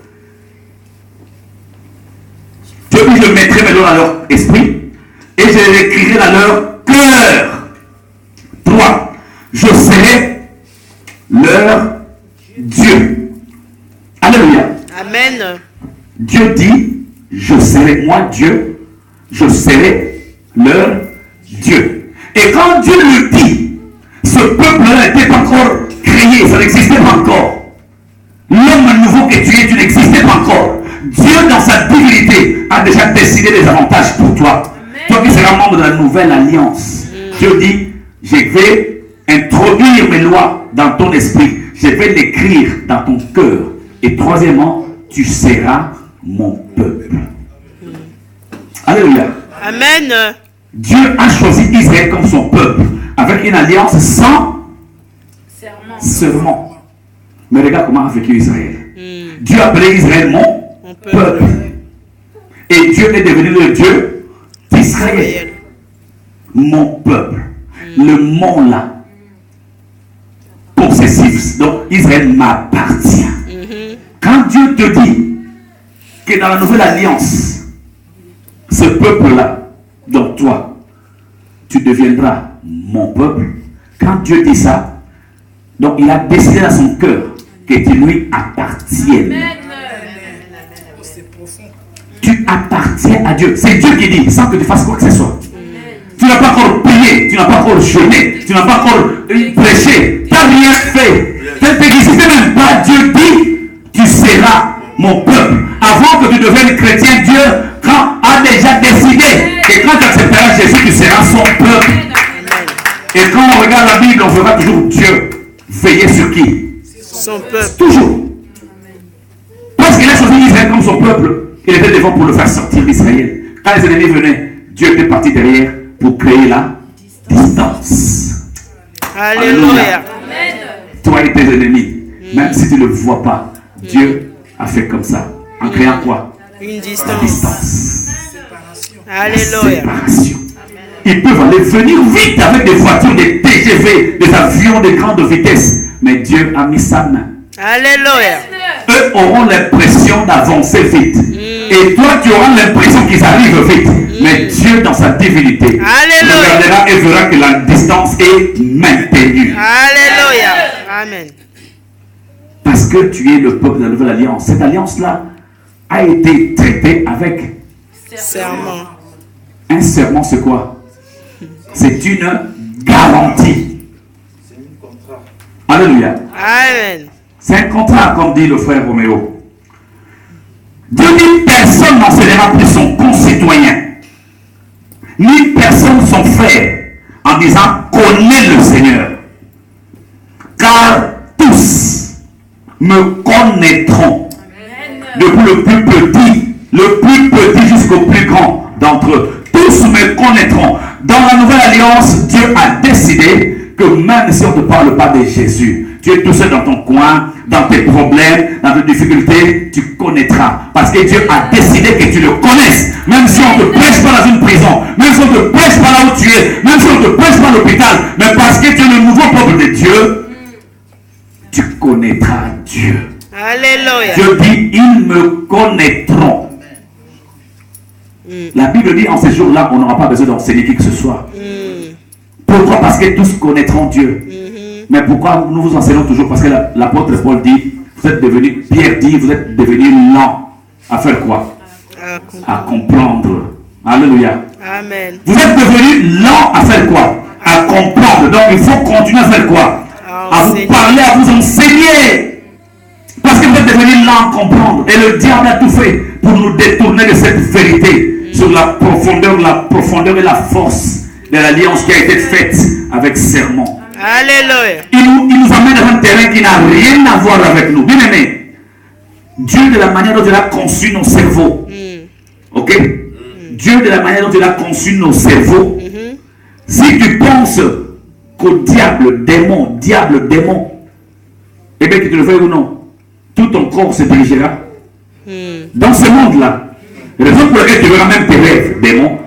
Dieu dit, je mettrai mes lois dans leur esprit et je les écrirai dans leur cœur. 3. Je serai leur Dieu. Alléluia. Amen. Dieu dit, je serai moi Dieu, je serai leur Dieu. Et quand Dieu le dit, ce peuple-là n'était pas encore créé, ça n'existait pas encore. L'homme nouveau que tu es, tu n'existais pas encore. Dieu, dans sa divinité, a déjà décidé des avantages pour toi. Amen. Toi qui seras membre de la nouvelle alliance. Dieu dit, je vais introduire mes lois dans ton esprit. Je vais l'écrire dans ton cœur. Et troisièmement, tu seras mon peuple. Alléluia. Amen. Dieu a choisi Israël comme son peuple, avec une alliance sans serment. Mais regarde comment a vécu Israël. Dieu a appelé Israël mon peuple. Et Dieu est devenu le Dieu d'Israël. Mon peuple. Le mot là, possessif. Donc Israël m'appartient. Quand Dieu te dit que dans la nouvelle alliance, ce peuple-là, donc toi, tu deviendras mon peuple. Quand Dieu dit ça, donc il a décidé dans son cœur que tu lui appartiennes. Tu appartiens à Dieu. C'est Dieu qui dit, sans que tu fasses quoi que ce soit. Tu n'as pas encore prié, tu n'as pas encore jeûné, tu n'as pas encore prêché, tu n'as rien fait. Tu n'existais même pas. Dieu dit, tu seras mon peuple. Avant que tu deviennes chrétien, Dieu a déjà décidé que quand tu accepteras Jésus, tu seras son peuple. Et quand on regarde la Bible, on verra toujours Dieu veiller sur qui? Son peuple. Toujours. Parce qu'il a choisi Israël comme son peuple, il était devant pour le faire sortir d'Israël. Quand les ennemis venaient, Dieu était parti derrière pour créer la distance. Alléluia. Toi et tes ennemis, même si tu ne le vois pas, Dieu a fait comme ça. En créant quoi? Une La distance. distance. Alléluia. Séparation. Ils peuvent aller venir vite avec des voitures, des TGV, des avions de grande vitesse. Mais Dieu a mis sa main. Alléluia. Eux auront l'impression d'avancer vite. Et toi, tu auras l'impression qu'ils arrivent vite. Mais Dieu, dans sa divinité, regardera et verra que la distance est maintenue. Alléluia. Amen. Parce que tu es le peuple de la nouvelle alliance. Cette alliance-là a été traitée avec Serment. un serment, c'est quoi? C'est une garantie. Alléluia. Amen. C'est un contrat, comme dit le frère Roméo. Dieu dit, personne n'enseignera plus son concitoyen, ni personne son frère, en disant, connais le Seigneur. Car tous me connaîtront, depuis le plus petit le plus petit jusqu'au plus grand d'entre eux. Tous me connaîtront. Dans la nouvelle alliance, Dieu a décidé que même si on ne te parle pas de Jésus, tu es tout seul dans ton coin, dans tes problèmes, dans tes difficultés, tu connaîtras. Parce que Dieu a décidé que tu le connaisses. Même si on ne te prêche pas dans une prison, même si on ne te prêche pas là où tu es, même si on ne te prêche pas à l'hôpital, mais parce que tu es le nouveau peuple de Dieu, tu connaîtras Dieu. Alléluia. Dieu dit, ils me connaîtront. La Bible dit, en ces jours-là, on n'aura pas besoin d'enseigner qui que ce soit. Pourquoi? Parce que tous connaîtront Dieu. Mais pourquoi nous vous enseignons toujours? Parce que l'apôtre Paul dit, vous êtes devenu, Pierre dit, vous êtes devenu lent à faire quoi? À comprendre. Alléluia. Amen. Vous êtes devenu lent à faire quoi? À comprendre. Donc il faut continuer à faire quoi? À vous parler, à vous enseigner. Parce que vous êtes devenu lent à comprendre. Et le diable a tout fait pour nous détourner de cette vérité sur la profondeur et la force de l'alliance qui a été faite avec serment. Alléluia. Il nous amène dans un terrain qui n'a rien à voir avec nous. Bien aimé, Dieu de la manière dont il a conçu nos cerveaux. Ok? Dieu de la manière dont il a conçu nos cerveaux. Si tu penses qu'au diable, démon, eh bien que tu le veuilles ou non, tout ton corps se dirigera dans ce monde-là. Raison pour laquelle tu verras même tes rêves, démons,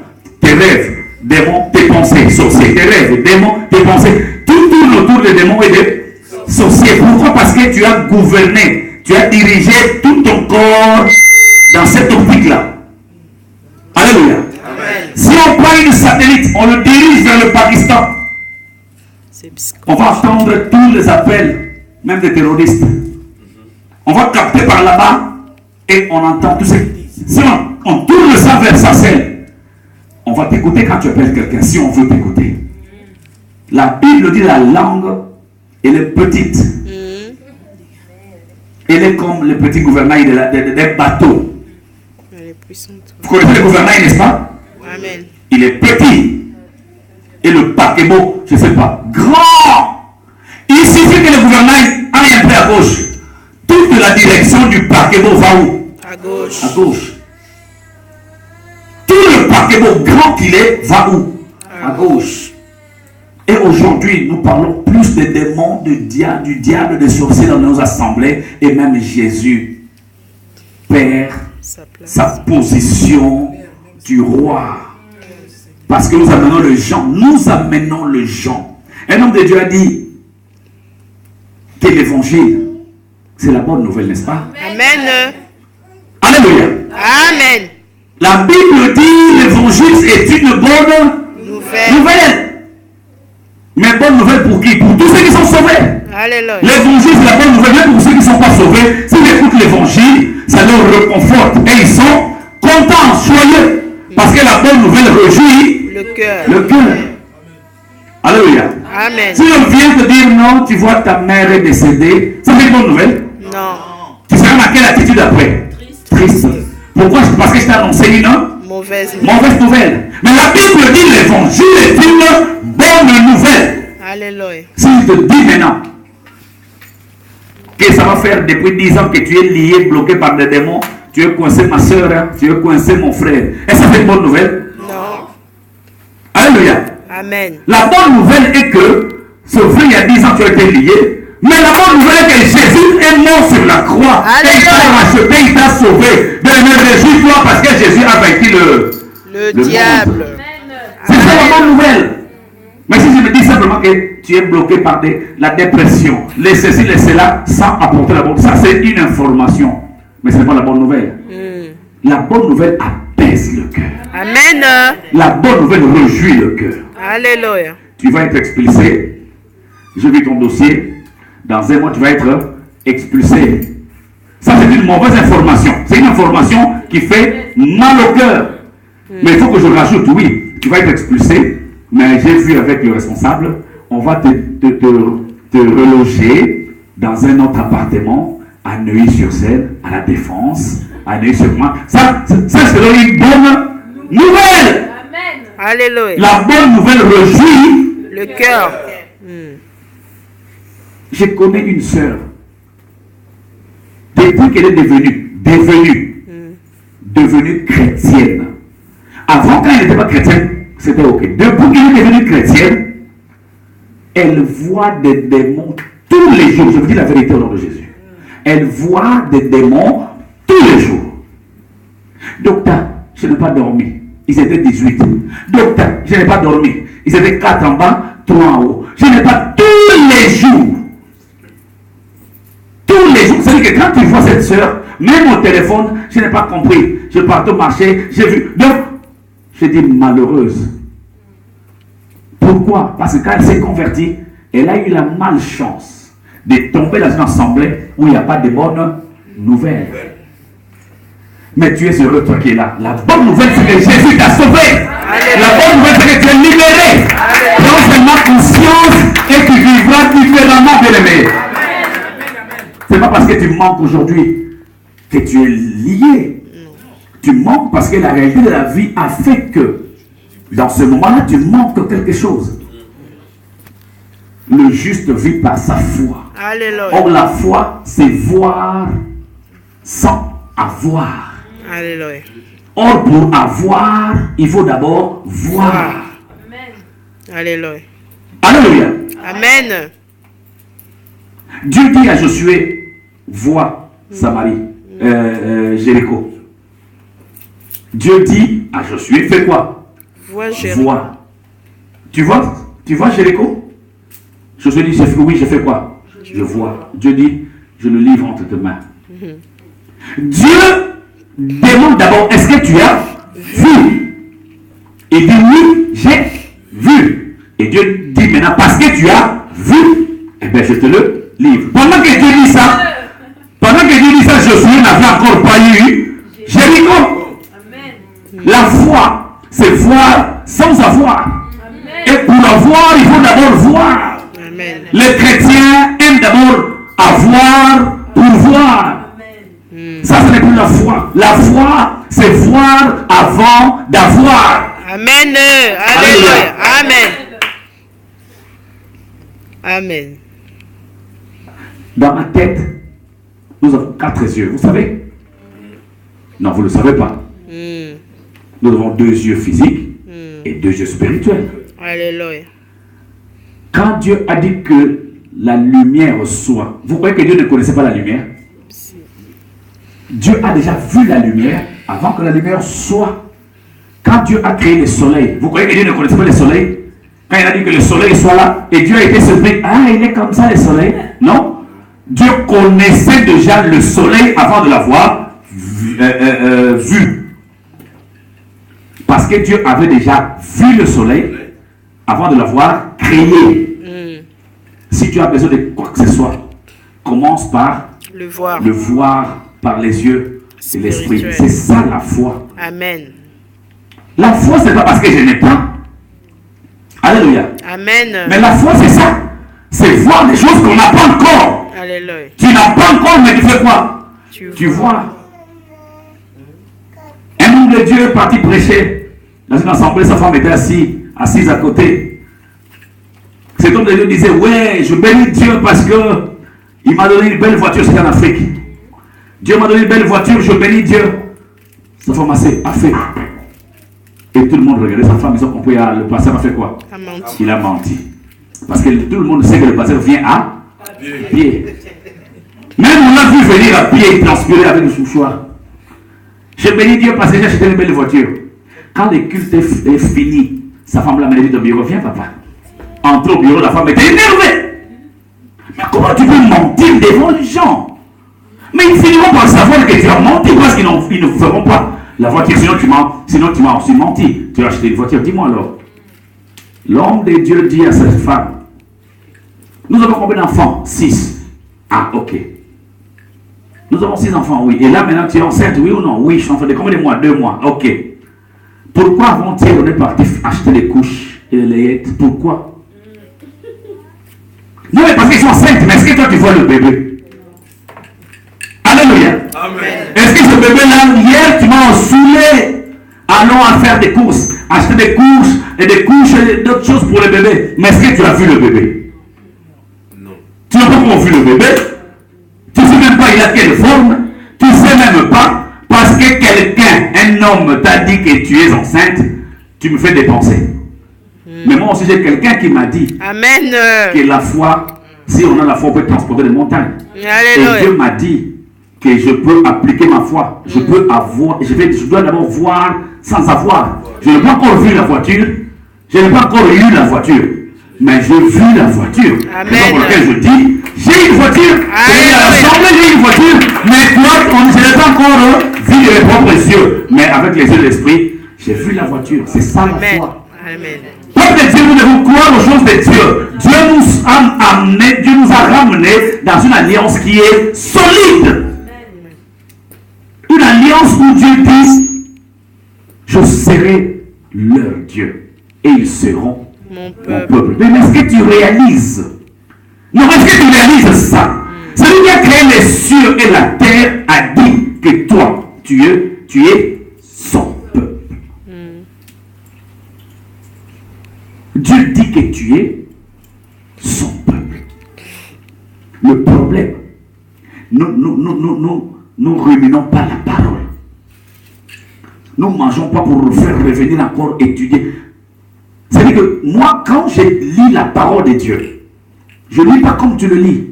tes pensées, sorciers, tes rêves, démons, tes pensées. Tout tourne autour des démons et des sorciers. Pourquoi? Parce que tu as gouverné, tu as dirigé tout ton corps dans cette optique-là. Alléluia. Amen. Si on prend une satellite, on le dirige vers le Pakistan, on va entendre tous les appels, même des terroristes. On va capter par là-bas et on entend tout ce qu'ils disent. Si on tourne ça vers Sacel, on va t'écouter quand tu appelles quelqu'un, si on veut t'écouter. La Bible dit la langue, elle est petite. Elle est comme le petit gouvernail des bateaux. Vous connaissez le gouvernail, n'est-ce pas? Amen. Il est petit. Et le paquebot, je ne sais pas, grand. Il suffit que le gouvernail aille un peu à gauche. Toute la direction du paquebot va où? À gauche. À gauche. Tout le paquebot grand qu'il est va où? À gauche. Et aujourd'hui, nous parlons plus des démons, du diable, des sorciers dans nos assemblées. Et même Jésus perd sa position du roi. Parce que nous amenons le gens. Un homme de Dieu a dit que l'évangile, c'est la bonne nouvelle, n'est-ce pas? Amen. Alléluia. Amen. La Bible dit l'évangile est une bonne nouvelle. Mais bonne nouvelle pour qui? Pour tous ceux qui sont sauvés. Alléluia. L'évangile, c'est la bonne nouvelle, même pour ceux qui ne sont pas sauvés. S'ils écoutent l'évangile, ça leur réconforte. Et ils sont contents, joyeux. Parce que la bonne nouvelle réjouit le cœur. Le cœur. Alléluia. Amen. Si on vient te dire non, tu vois ta mère est décédée, ça fait une bonne nouvelle? Non. Tu seras dans quelle attitude après? Triste. Pourquoi? Parce que je t'ai annoncé une mauvaise nouvelle. Mais la Bible dit l'évangile est une bonne nouvelle. Alléluia. Si je te dis maintenant que ça va faire depuis 10 ans que tu es lié, bloqué par des démons, tu es coincé ma soeur, hein, tu es coincé mon frère, est-ce que ça fait une bonne nouvelle? Non. Alléluia. Amen. La bonne nouvelle est que, sauvé il y a 10 ans, tu as été lié. Mais la bonne nouvelle est que Jésus est mort sur la croix. Alléluia. Et il t'a racheté, il t'a sauvé. Mais réjouis-toi parce que Jésus a vaincu le diable. monde. C'est ça la bonne nouvelle. Mais si je me dis simplement que tu es bloqué par la dépression, les ceci, les cela, sans apporter la bonne nouvelle, ça c'est une information. Mais ce n'est pas la bonne nouvelle. La bonne nouvelle apaise le cœur. Amen. La bonne nouvelle réjouit le cœur. Alléluia. Tu vas être expulsé. Je vis ton dossier. Dans un mois, tu vas être expulsé. Ça, c'est une mauvaise information. C'est une information qui fait mal au cœur. Mais il faut que je rajoute, oui, tu vas être expulsé. Mais j'ai vu avec le responsable, on va te reloger dans un autre appartement à Neuilly-sur-Seine, à la Défense, à Neuilly-sur-Marne. Ça c'est une bonne nouvelle. Amen. Alléluia. La bonne nouvelle réjouit le cœur. Je connais une sœur. Depuis qu'elle est devenue, devenue chrétienne. Avant, quand elle n'était pas chrétienne, c'était ok. Depuis qu'elle est devenue chrétienne, elle voit des démons tous les jours. Je vous dis la vérité au nom de Jésus. Elle voit des démons tous les jours. Docteur, je n'ai pas dormi. Ils étaient 18. Docteur, je n'ai pas dormi. Ils étaient 4 en bas, 3 en haut. Je n'ai pas tous les jours. Tous les jours. C'est-à-dire que quand tu vois cette soeur, même au téléphone, je n'ai pas compris. Je partais au marché, j'ai vu. Donc, je dis malheureuse. Pourquoi? Parce que quand elle s'est convertie, elle a eu la malchance de tomber dans une assemblée où il n'y a pas de bonnes nouvelles. Mais tu es heureux, toi qui es là. La bonne nouvelle, c'est que Jésus t'a sauvé. La bonne nouvelle, c'est que tu es libéré. Prends seulement conscience et tu vivras différemment, bien-aimé. Ce n'est pas parce que tu manques aujourd'hui que tu es lié. Tu manques parce que la réalité de la vie a fait que dans ce moment-là, tu manques quelque chose. Le juste vit par sa foi. Alléluia. Or, la foi, c'est voir sans avoir. Alléluia. Or, pour avoir, il faut d'abord voir. Alléluia. Alléluia. Amen. Dieu dit à Josué, vois Samarie, Jéricho. Dieu dit à Josué, fais quoi? Vois. Tu vois Jéricho? Josué dit, oui, je fais quoi? Je vois. Dieu dit, je le livre entre tes mains. Dieu demande d'abord, est-ce que tu as vu? Il dit, oui, j'ai vu. Et Dieu dit maintenant, parce que tu as vu, eh bien, je te le livre. Pendant que Dieu dit ça, Josué n'avait encore pas eu Jéricho. La foi, c'est voir sans avoir. Et pour avoir, il faut d'abord voir. Amen. Les chrétiens aiment d'abord avoir pour voir. Ça, ce n'est plus la foi. La foi, c'est voir avant d'avoir. Amen. Alléluia. Amen. Amen. Dans ma tête, nous avons 4 yeux. Vous savez? Non, vous ne le savez pas. Nous avons 2 yeux physiques et 2 yeux spirituels. Alléluia. Quand Dieu a dit que la lumière soit, vous croyez que Dieu ne connaissait pas la lumière? Dieu a déjà vu la lumière avant que la lumière soit. Quand Dieu a créé le soleil, vous croyez que Dieu ne connaissait pas le soleil? Quand il a dit que le soleil soit là, et Dieu a été surpris, ah, il est comme ça le soleil? Non. Dieu connaissait déjà le soleil avant de l'avoir vu. Parce que Dieu avait déjà vu le soleil avant de l'avoir créé. Si tu as besoin de quoi que ce soit, commence par le voir par les yeux de l'esprit. C'est ça la foi. Amen. La foi, c'est pas parce que je n'ai pas. Alléluia. Amen. Mais la foi, c'est ça. C'est voir des choses qu'on n'a pas encore. Alléluia. Tu n'as pas encore, mais tu fais quoi? Tu vois. Un homme de Dieu est parti prêcher dans une assemblée, sa femme était assise à côté. Cet homme de Dieu disait, ouais, je bénis Dieu parce que il m'a donné une belle voiture, c'était en Afrique. Dieu m'a donné une belle voiture, je bénis Dieu. Sa femme a fait. Et tout le monde regardait sa femme, ils ont compris, le pasteur a fait quoi? Il a menti. Parce que tout le monde sait que le pasteur vient à pied. Même on l'a vu venir à pied, transpirer avec le souchoir. Je bénis Dieu parce que j'ai acheté une belle voiture. Quand le culte est fini, sa femme l'a mené au bureau. Viens, papa. Entre au bureau, la femme était énervée. Mais comment tu peux mentir devant les gens? Mais ils finiront par savoir que tu as menti parce qu'ils ne feront pas la voiture. Sinon tu m'as aussi menti. Tu as acheté une voiture. Dis-moi alors. L'homme de Dieu dit à cette femme, nous avons combien d'enfants? 6. Ah, ok. Nous avons 6 enfants, oui. Et là, maintenant, tu es enceinte, oui ou non? Oui, je suis enceinte de combien de mois? 2 mois. Ok. Pourquoi avant-hier, on est parti acheter les couches et les layettes? Pourquoi? Non, mais parce qu'ils sont enceintes. Mais est-ce que toi, tu vois le bébé? Alléluia. Amen. Est-ce que ce bébé-là, hier, tu m'as saoulé? Allons à faire des courses. Acheter des couches et d'autres choses pour le bébé. Mais est-ce que tu as vu le bébé? Non. Tu n'as pas encore vu le bébé? Tu ne sais même pas il a quelle forme. Tu ne sais même pas parce que quelqu'un, un homme t'a dit que tu es enceinte, tu me fais dépenser. Mais moi aussi j'ai quelqu'un qui m'a dit Amen. que la foi, si on a la foi, on peut transporter des montagnes. Alléluia. Et Dieu m'a dit que je peux appliquer ma foi. Je peux avoir, je dois d'abord voir sans avoir. Je n'ai pas encore vu la voiture. Je n'ai pas encore eu la voiture. Mais j'ai vu la voiture. Amen. C'est pour lequel je dis, j'ai une voiture. Et à l'assemblée, j'ai une voiture. Mais toi, je n'ai pas encore vu de mes propres yeux. Mais avec les yeux de l'esprit, j'ai vu la voiture. C'est ça la Amen. foi. Amen. Peuple de Dieu, nous devons croire aux choses de Dieu. Dieu nous a amené, Dieu nous a ramenés dans une alliance qui est solide. Une alliance où Dieu dit, je serai leur Dieu et ils seront mon peuple. Mais est-ce que tu réalises? Non, est-ce que tu réalises ça? Celui qui a créé les cieux et la terre a dit que toi, tu es son peuple. Dieu dit que tu es son peuple. Le problème, nous ruminons pas la parole. Nous ne mangeons pas pour faire revenir encore étudier. C'est-à-dire que moi, quand je lis la parole de Dieu, je ne lis pas comme tu le lis.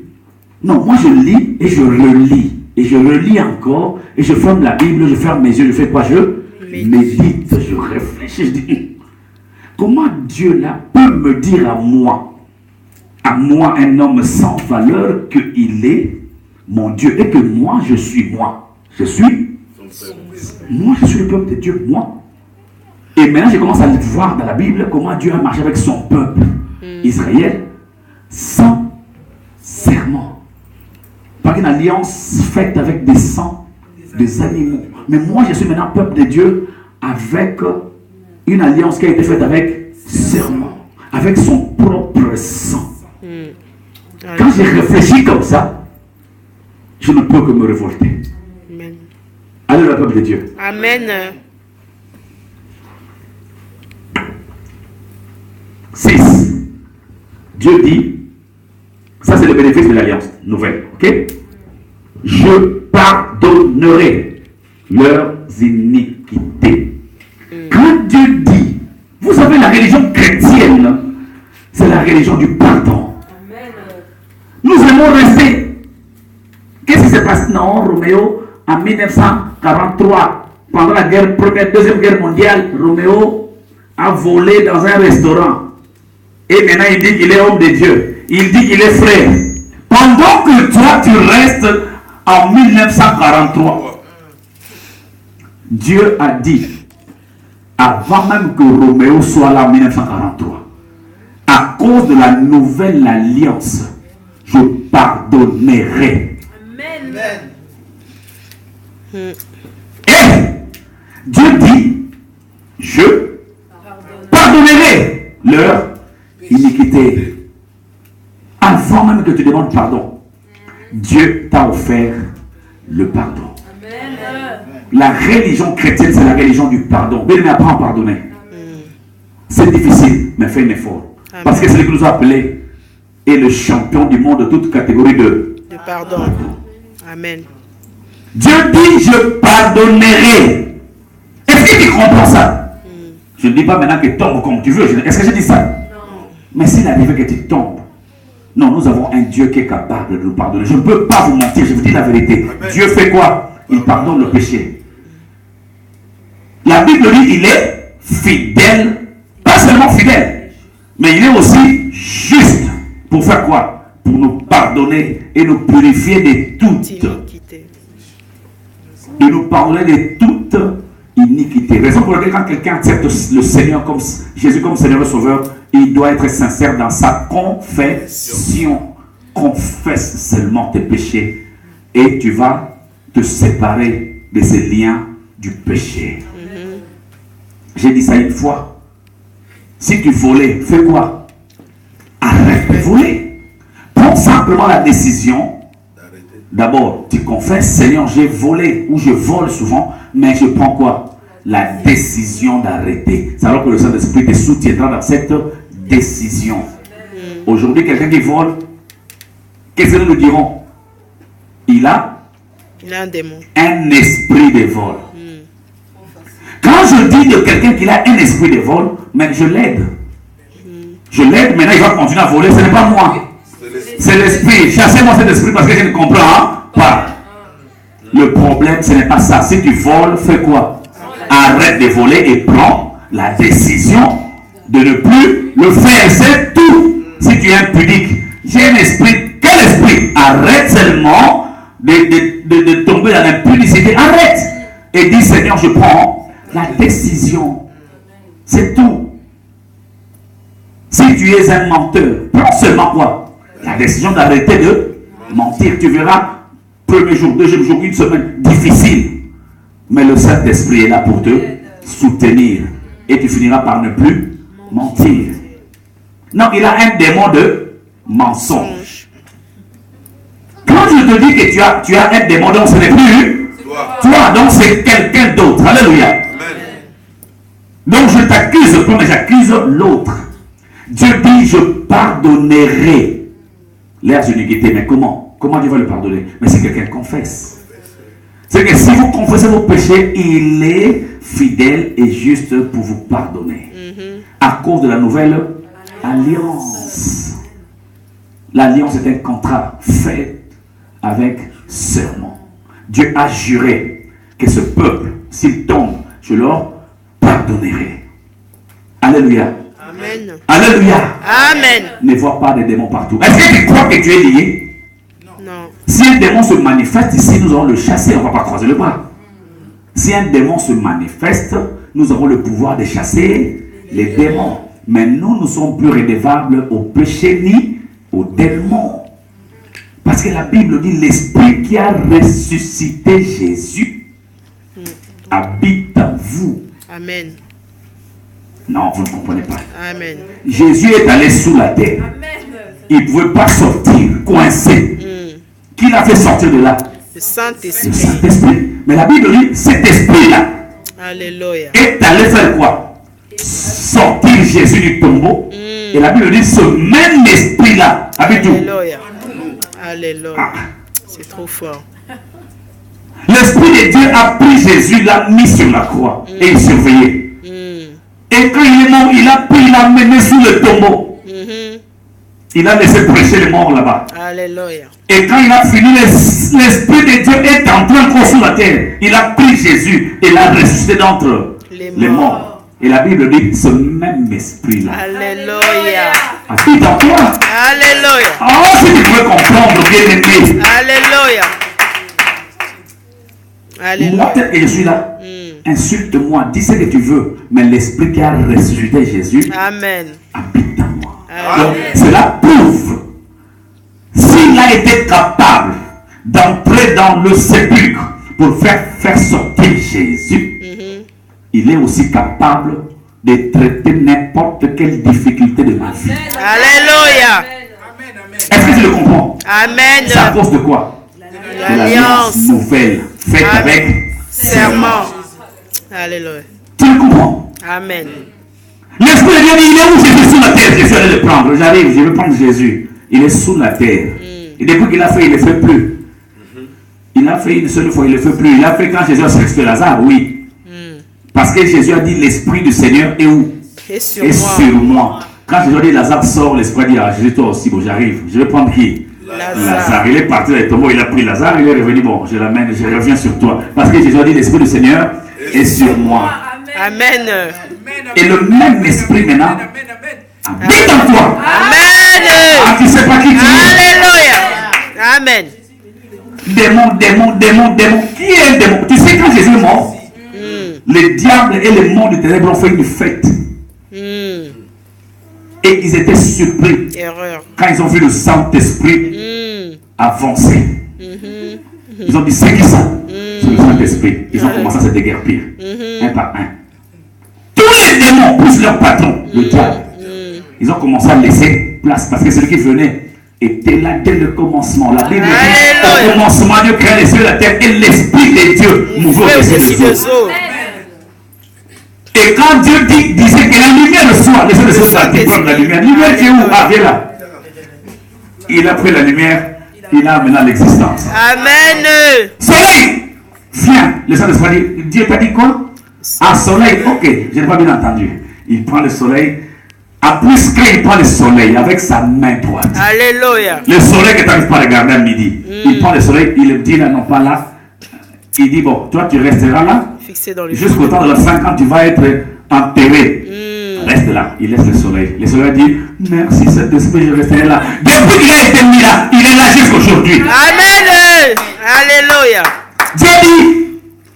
Non, moi je lis et je relis. Et je relis encore, et je ferme la Bible, je ferme mes yeux, je fais quoi? Je médite, je réfléchis, je dis, comment Dieu là peut me dire à moi, un homme sans valeur, qu'il est mon Dieu et que moi, je suis moi. Je suis le peuple de Dieu, moi. Et maintenant, je commence à voir dans la Bible comment Dieu a marché avec son peuple, Israël, sans serment. Par une alliance faite avec des sangs, des animaux. Mais moi, je suis maintenant peuple de Dieu avec une alliance qui a été faite avec serment, avec son propre sang. Quand j'ai réfléchi comme ça, je ne peux que me révolter. Amen. Allez, le peuple de Dieu. Amen. 6. Dieu dit, ça c'est le bénéfice de l'alliance nouvelle, ok? Je pardonnerai leurs iniquités. Quand Dieu dit, vous savez, la religion chrétienne, c'est la religion du pardon. Nous aimons rester. Qu'est-ce qui s'est passé? Non, Roméo, en 1943, pendant la deuxième guerre mondiale, Roméo a volé dans un restaurant. Et maintenant, il dit qu'il est homme de Dieu. Il dit qu'il est frère. Pendant que toi, tu restes en 1943, Dieu a dit, avant même que Roméo soit là en 1943, à cause de la nouvelle alliance, je pardonnerai. Amen. Et Dieu dit, je pardonnerai leur iniquité. Avant même que tu demandes pardon, Dieu t'a offert le pardon. Amen. La religion chrétienne, c'est la religion du pardon. Mais apprends à pardonner. C'est difficile, mais fais un effort. Amen. Parce que celui qui nous a appelés est le champion du monde de toute catégorie de pardon. Amen. Dieu dit, je pardonnerai. Est-ce que tu comprends ça? Je ne dis pas maintenant que tombe comme tu veux. Est-ce que je dis ça? Non. Mais s'il arrive que tu tombes, non, nous avons un Dieu qui est capable de nous pardonner. Je ne peux pas vous mentir, je vous dis la vérité. Amen. Dieu fait quoi? Il pardonne le péché. La Bible dit, il est fidèle, pas seulement fidèle, mais il est aussi juste. Pour faire quoi? Pour nous pardonner et nous purifier de toute Iniquité. de nous pardonner de toute iniquité. Raison pour laquelle quand quelqu'un accepte le Seigneur comme Jésus comme Seigneur et Sauveur, il doit être sincère dans sa confession. Confesse seulement tes péchés et tu vas te séparer de ces liens du péché. J'ai dit ça une fois. Si tu volais, fais quoi? Arrête de voler. Prends simplement la décision. D'abord, tu confesses, Seigneur, j'ai volé ou je vole souvent, mais je prends quoi? La décision d'arrêter. C'est alors que le Saint-Esprit te soutiendra dans cette décision. Aujourd'hui, quelqu'un qui vole, qu'est-ce que nous dirons? Il a un démon. Un esprit de vol. je dis de quelqu'un qu'il a un esprit de vol, mais je l'aide. Je l'aide, maintenant il va continuer à voler, ce n'est pas moi. C'est l'esprit. Chassez-moi cet esprit parce que je ne comprends pas. Le problème, ce n'est pas ça. Si tu voles, fais quoi? Arrête de voler et prends la décision de ne plus le faire. C'est tout. Si tu es impudique, j'ai un esprit. Quel esprit? Arrête seulement de tomber dans l'impudicité. Arrête. Et dis, Seigneur, je prends la décision. C'est tout. Si tu es un menteur, prends seulement quoi? La décision d'arrêter de mentir. Tu verras, premier jour, deuxième jour, une semaine, difficile. Mais le Saint-Esprit est là pour te soutenir. Et tu finiras par ne plus mentir. Non, il a un démon de mensonge. Quand je te dis que tu as un démon, donc ce n'est plus toi, donc c'est quelqu'un d'autre. Alléluia. Donc je t'accuse pas, mais j'accuse l'autre. Dieu dit, je pardonnerai leurs iniquités. Mais comment? Comment Dieu va le pardonner? Mais si quelqu'un confesse. C'est que si vous confessez vos péchés, il est fidèle et juste pour vous pardonner. À cause de la nouvelle alliance. L'alliance est un contrat fait avec serment. Dieu a juré que ce peuple, s'il tombe, je leur pardonnerai. Alléluia. Amen. Alléluia. Amen. Ne vois pas des démons partout. Est-ce que tu crois que tu es lié? Non. Si un démon se manifeste ici, nous allons le chasser, on ne va pas croiser le bras. Si un démon se manifeste, nous avons le pouvoir de chasser les démons. Mais nous ne sommes plus redevables au péché ni aux démons. Parce que la Bible dit, l'Esprit qui a ressuscité Jésus habite en vous. Amen. Non, vous ne comprenez pas. Amen. Jésus est allé sous la terre. Il ne pouvait pas sortir, coincé. Qui l'a fait sortir de là? Le Saint-Esprit. Le Saint-Esprit. Mais la Bible dit, cet esprit-là Alléluia. est allé faire quoi? Sortir Jésus du tombeau. Et la Bible dit, ce même esprit-là habite où? Alléluia. Alléluia. C'est trop fort. L'Esprit de Dieu a pris Jésus, l'a mis sur la croix et il surveillait. Et quand il est mort, il a pris, il l'a mené sous le tombeau. Il a laissé prêcher les morts là-bas. Alléluia. Et quand il a fini, l'Esprit de Dieu est entré encore sur la terre. Il a pris Jésus et l'a ressuscité d'entre les morts. Et la Bible dit, ce même esprit-là Alléluia. habite en toi. Alléluia. Oh, si tu pouvais comprendre, bien aimé. Alléluia. Moi, Alléluia. peut-être que je suis là. Insulte-moi, dis ce que tu veux. Mais l'esprit qui a ressuscité Jésus Amen. habite en moi. Amen. Donc, cela prouve, s'il a été capable d'entrer dans le sépulcre pour faire sortir Jésus, il est aussi capable de traiter n'importe quelle difficulté de ma vie. Alléluia. Est-ce que tu le comprends? Amen. C'est à cause de quoi? L'alliance. Nouvelle, faite Amen. avec Serment. Alléluia. Tu le comprends? Amen. L'Esprit de Dieu dit, il est où Jésus sous la terre? Je suis allé le prendre. J'arrive, je vais prendre Jésus. Il est sous la terre. Et depuis qu'il a fait, il ne le fait plus. Il a fait une seule fois, il ne le fait plus. Il a fait quand Jésus a ressuscité Lazare, oui. Parce que Jésus a dit, l'Esprit du Seigneur est où? Et sur Et moi. sur moi. Quand Jésus a dit, Lazare sort, l'Esprit a dit, ah, Jésus, toi aussi, bon, j'arrive. Je vais prendre qui? Lazare. Il est parti dans les tombeaux, il a pris Lazare, il est revenu, bon, je l'amène, je reviens sur toi. Parce que Jésus a dit, l'Esprit du Seigneur est sur moi. Amen. Et le même esprit maintenant habite en toi. Amen. Ah, tu ne sais pas qui tu es. Alléluia. Amen. Démon. Qui est un démon? Tu sais, quand Jésus est mort, les diables et les mondes de ténèbres ont fait une fête. Et ils étaient surpris Erreur. quand ils ont vu le Saint-Esprit avancer. Ils ont dit, c'est qui ça? C'est le Saint-Esprit. Ils ont commencé à se déguerpir, un par un. Tous les démons, plus leur patron, le diable, ils ont commencé à laisser place parce que celui qui venait était là dès le commencement. La Bible dit, au commencement, Dieu créa les cieux et la terre et l'Esprit de Dieu mouvait au-dessus des eaux. Et quand Dieu disait que la lumière soit, les autres sont partis prendre la lumière. La lumière qui est où? Ah, viens là. Il a pris la lumière, il a amené l'existence. Amen. Soleil, viens. Le Saint-Esprit dit, Dieu t'a dit quoi? Un soleil, ok, je n'ai pas bien entendu. Il prend le soleil. En plus, quand il prend le soleil avec sa main droite. Alléluia. Le soleil que tu n'arrives pas à regarder à midi. Il prend le soleil, il le dit là, non pas là. Il dit, bon, toi tu resteras là. Fixé dans le Jusqu'au temps de la 5 ans, tu vas être enterré. Reste là, il laisse le soleil. Le soleil dit, merci Saint-Esprit, je resterai là. Depuis qu'il a été mis là, il est là jusqu'aujourd'hui. Amen. Alléluia. Dieu dit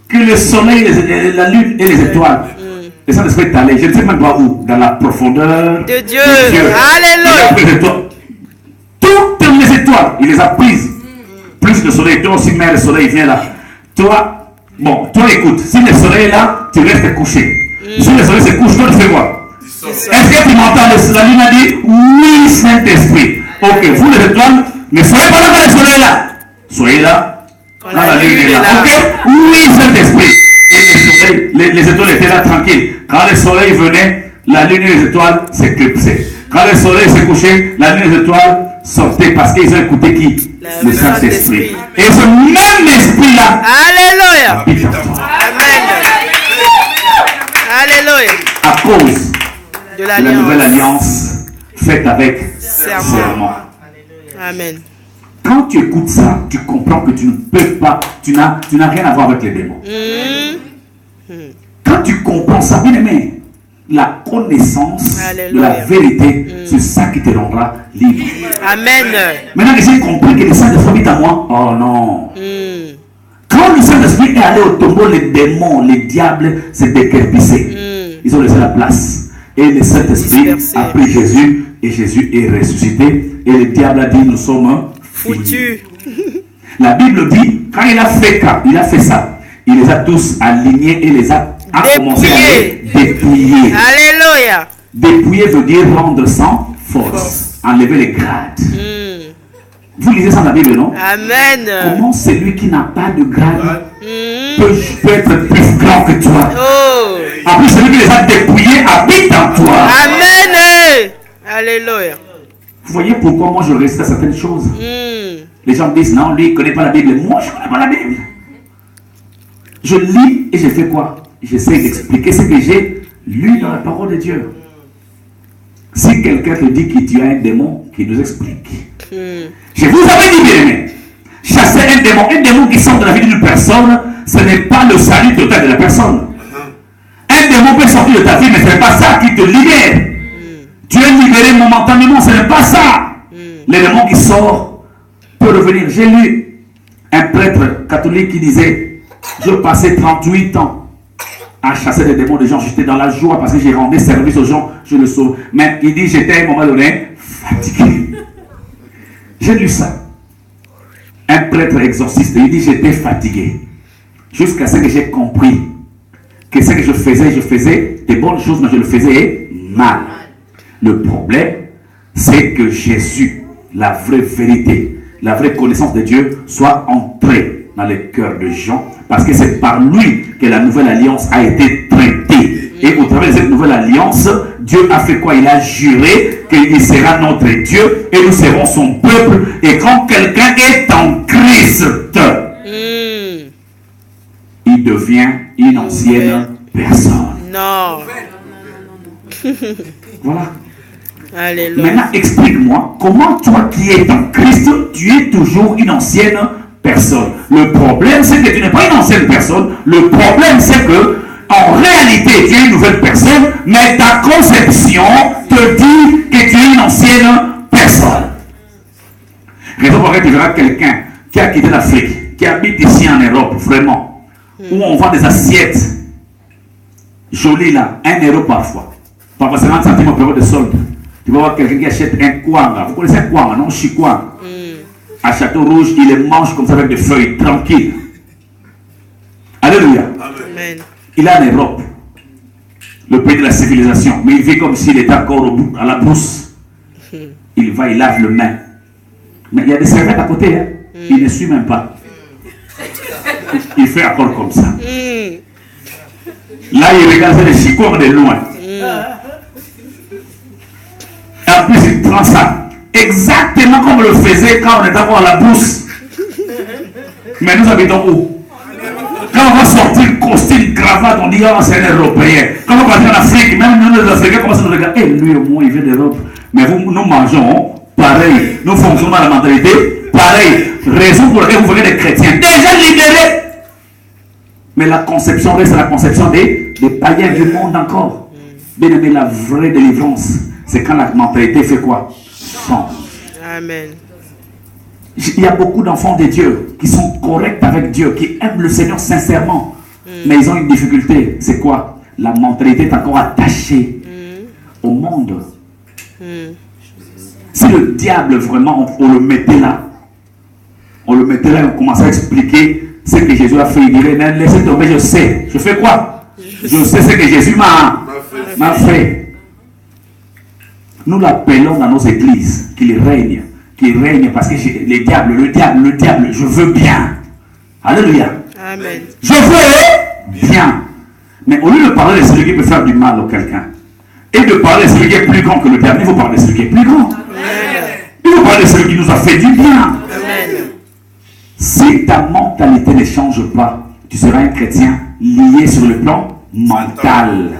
que le soleil, la lune et les étoiles, le Saint-Esprit est allé, je ne sais même pas où, dans la profondeur De Dieu. Alléluia. Toutes les étoiles, il les a prises. Plus le soleil, toi aussi, mais le soleil vient là. Toi, bon, toi écoute, si le soleil est là, tu restes couché. Si le soleil se couche, toi tu fais quoi? Est-ce que tu m'entends? La lune a dit, oui, Saint-Esprit. Ok, vous les étoiles, ne soyez pas là quand le soleil est là. Soyez là. Quand la lune est là. Ok? Oui, Saint-Esprit. Et les étoiles étaient là tranquilles. Quand le soleil venait, la lune et les étoiles s'éclipsaient. Quand le soleil se couchait, la lune et les étoiles sortaient parce qu'ils ont écouté qui? Le Saint-Esprit. Et ce même esprit-là Alléluia. habite en toi. Amen. Alléluia. À cause De de la nouvelle alliance faite avec Serment. serment. Amen. Quand tu écoutes ça, tu comprends que tu ne peux pas, tu n'as rien à voir avec les démons. Quand tu comprends ça, bien aimé, la connaissance de la vérité, c'est ça qui te rendra libre. Amen. Maintenant que j'ai compris que le Saint-Esprit est à moi, oh non. Quand le Saint-Esprit est allé au tombeau, les démons, les diables s'est décrépissé. Ils ont laissé la place. Et le Saint-Esprit a pris Jésus et Jésus est ressuscité. Et le diable a dit, nous sommes foutus. La Bible dit, quand il a fait ça, il les a tous alignés et les a commencé à les dépouiller. Alléluia. Dépouiller veut dire rendre sans force, enlever les grades. Vous lisez ça dans la Bible, non? Amen. Comment celui qui n'a pas de grade peut être plus grand que toi? Oh. En plus, celui qui les a dépouillés habite en toi. Amen. Alléluia. Vous voyez pourquoi moi je résiste à certaines choses? Les gens me disent, non, lui il ne connaît pas la Bible. Moi je ne connais pas la Bible. Je lis et je fais quoi? J'essaie d'expliquer ce que j'ai lu dans la parole de Dieu. Si quelqu'un te dit que tu as un démon, qu'il nous explique. Je vous avais dit, bien aimé, chasser un démon qui sort de la vie d'une personne, ce n'est pas le salut total de la personne. Un démon peut sortir de ta vie, mais ce n'est pas ça qui te libère. Tu es libéré momentanément, ce n'est pas ça. Le démon qui sort peut revenir. J'ai lu un prêtre catholique qui disait, je passais 38 ans à chasser des démons des gens. J'étais dans la joie parce que j'ai rendu service aux gens, je le sauve. Mais il dit, j'étais à un moment donné fatigué. J'ai lu ça. Un prêtre exorciste, il dit, j'étais fatigué. Jusqu'à ce que j'ai compris que ce que je faisais des bonnes choses, mais je le faisais mal. Le problème, c'est que Jésus, la vraie vérité, la vraie connaissance de Dieu, soit entrée dans les cœurs de gens, parce que c'est par lui que la nouvelle alliance a été traitée. Et au travers de cette nouvelle alliance, Dieu a fait quoi? Il a juré qu'il sera notre Dieu et nous serons son peuple. Et quand quelqu'un est en Christ, il devient une ancienne personne. Non. Voilà. Alléluia. Maintenant, explique-moi comment toi qui es en Christ, tu es toujours une ancienne personne. Le problème, c'est que tu n'es pas une ancienne personne. Le problème, c'est que en réalité, tu es une nouvelle personne, mais ta conception te dit que tu es une ancienne personne. Raison pour laquelle tu verras quelqu'un qui a quitté l'Afrique, qui habite ici en Europe, vraiment, où on vend des assiettes jolies là, 1 euro parfois. Parfois, 50 centimes en période de solde. Tu vas voir quelqu'un qui achète un kwanga. Vous connaissez un kwanga, non? Chikwang. À Château Rouge, il les mange comme ça avec des feuilles, tranquille. Alléluia. Amen. Il est en Europe, le pays de la civilisation, mais il vit comme s'il était encore à la brousse. Il va, il lave le main. Mais il y a des serviettes à côté, hein? Il ne suit même pas. Il fait encore comme ça. Là, il regarde les chicots de loin. Et en plus, il prend ça exactement comme on le faisait quand on était encore à la brousse. Mais nous habitons où? Quand on va sortir costume, cravate, on dit, oh, c'est un Européen. Quand on va partir en Afrique, même nous, les Africains, commencent à nous regarder. Eh, lui, au moins, il vient d'Europe. Mais nous mangeons pareil. Nous fonctionnons à la mentalité pareil. Raison pour laquelle vous voyez des chrétiens déjà libérés. Mais la conception reste la conception des païens du monde encore. Bien aimé, la vraie délivrance, c'est quand la mentalité fait quoi? Change. Amen. Il y a beaucoup d'enfants de Dieu qui sont corrects avec Dieu, qui aiment le Seigneur sincèrement. Mais ils ont une difficulté. C'est quoi? La mentalité est encore attachée au monde. Si le diable vraiment, on le mettait là, on commençait à expliquer ce que Jésus a fait. Il dirait, laissez tomber, je sais. Je fais quoi? Je sais ce que Jésus m'a fait. Nous l'appelons dans nos églises qu'il règne parce que le diable, je veux bien. Alléluia. Amen. Je veux bien. Mais au lieu de parler de celui qui peut faire du mal à quelqu'un, et de parler de celui qui est plus grand que le diable, il faut parler de celui qui est plus grand. Amen. Il faut parler de celui qui nous a fait du bien. Amen. Si ta mentalité ne change pas, tu seras un chrétien lié sur le plan mental.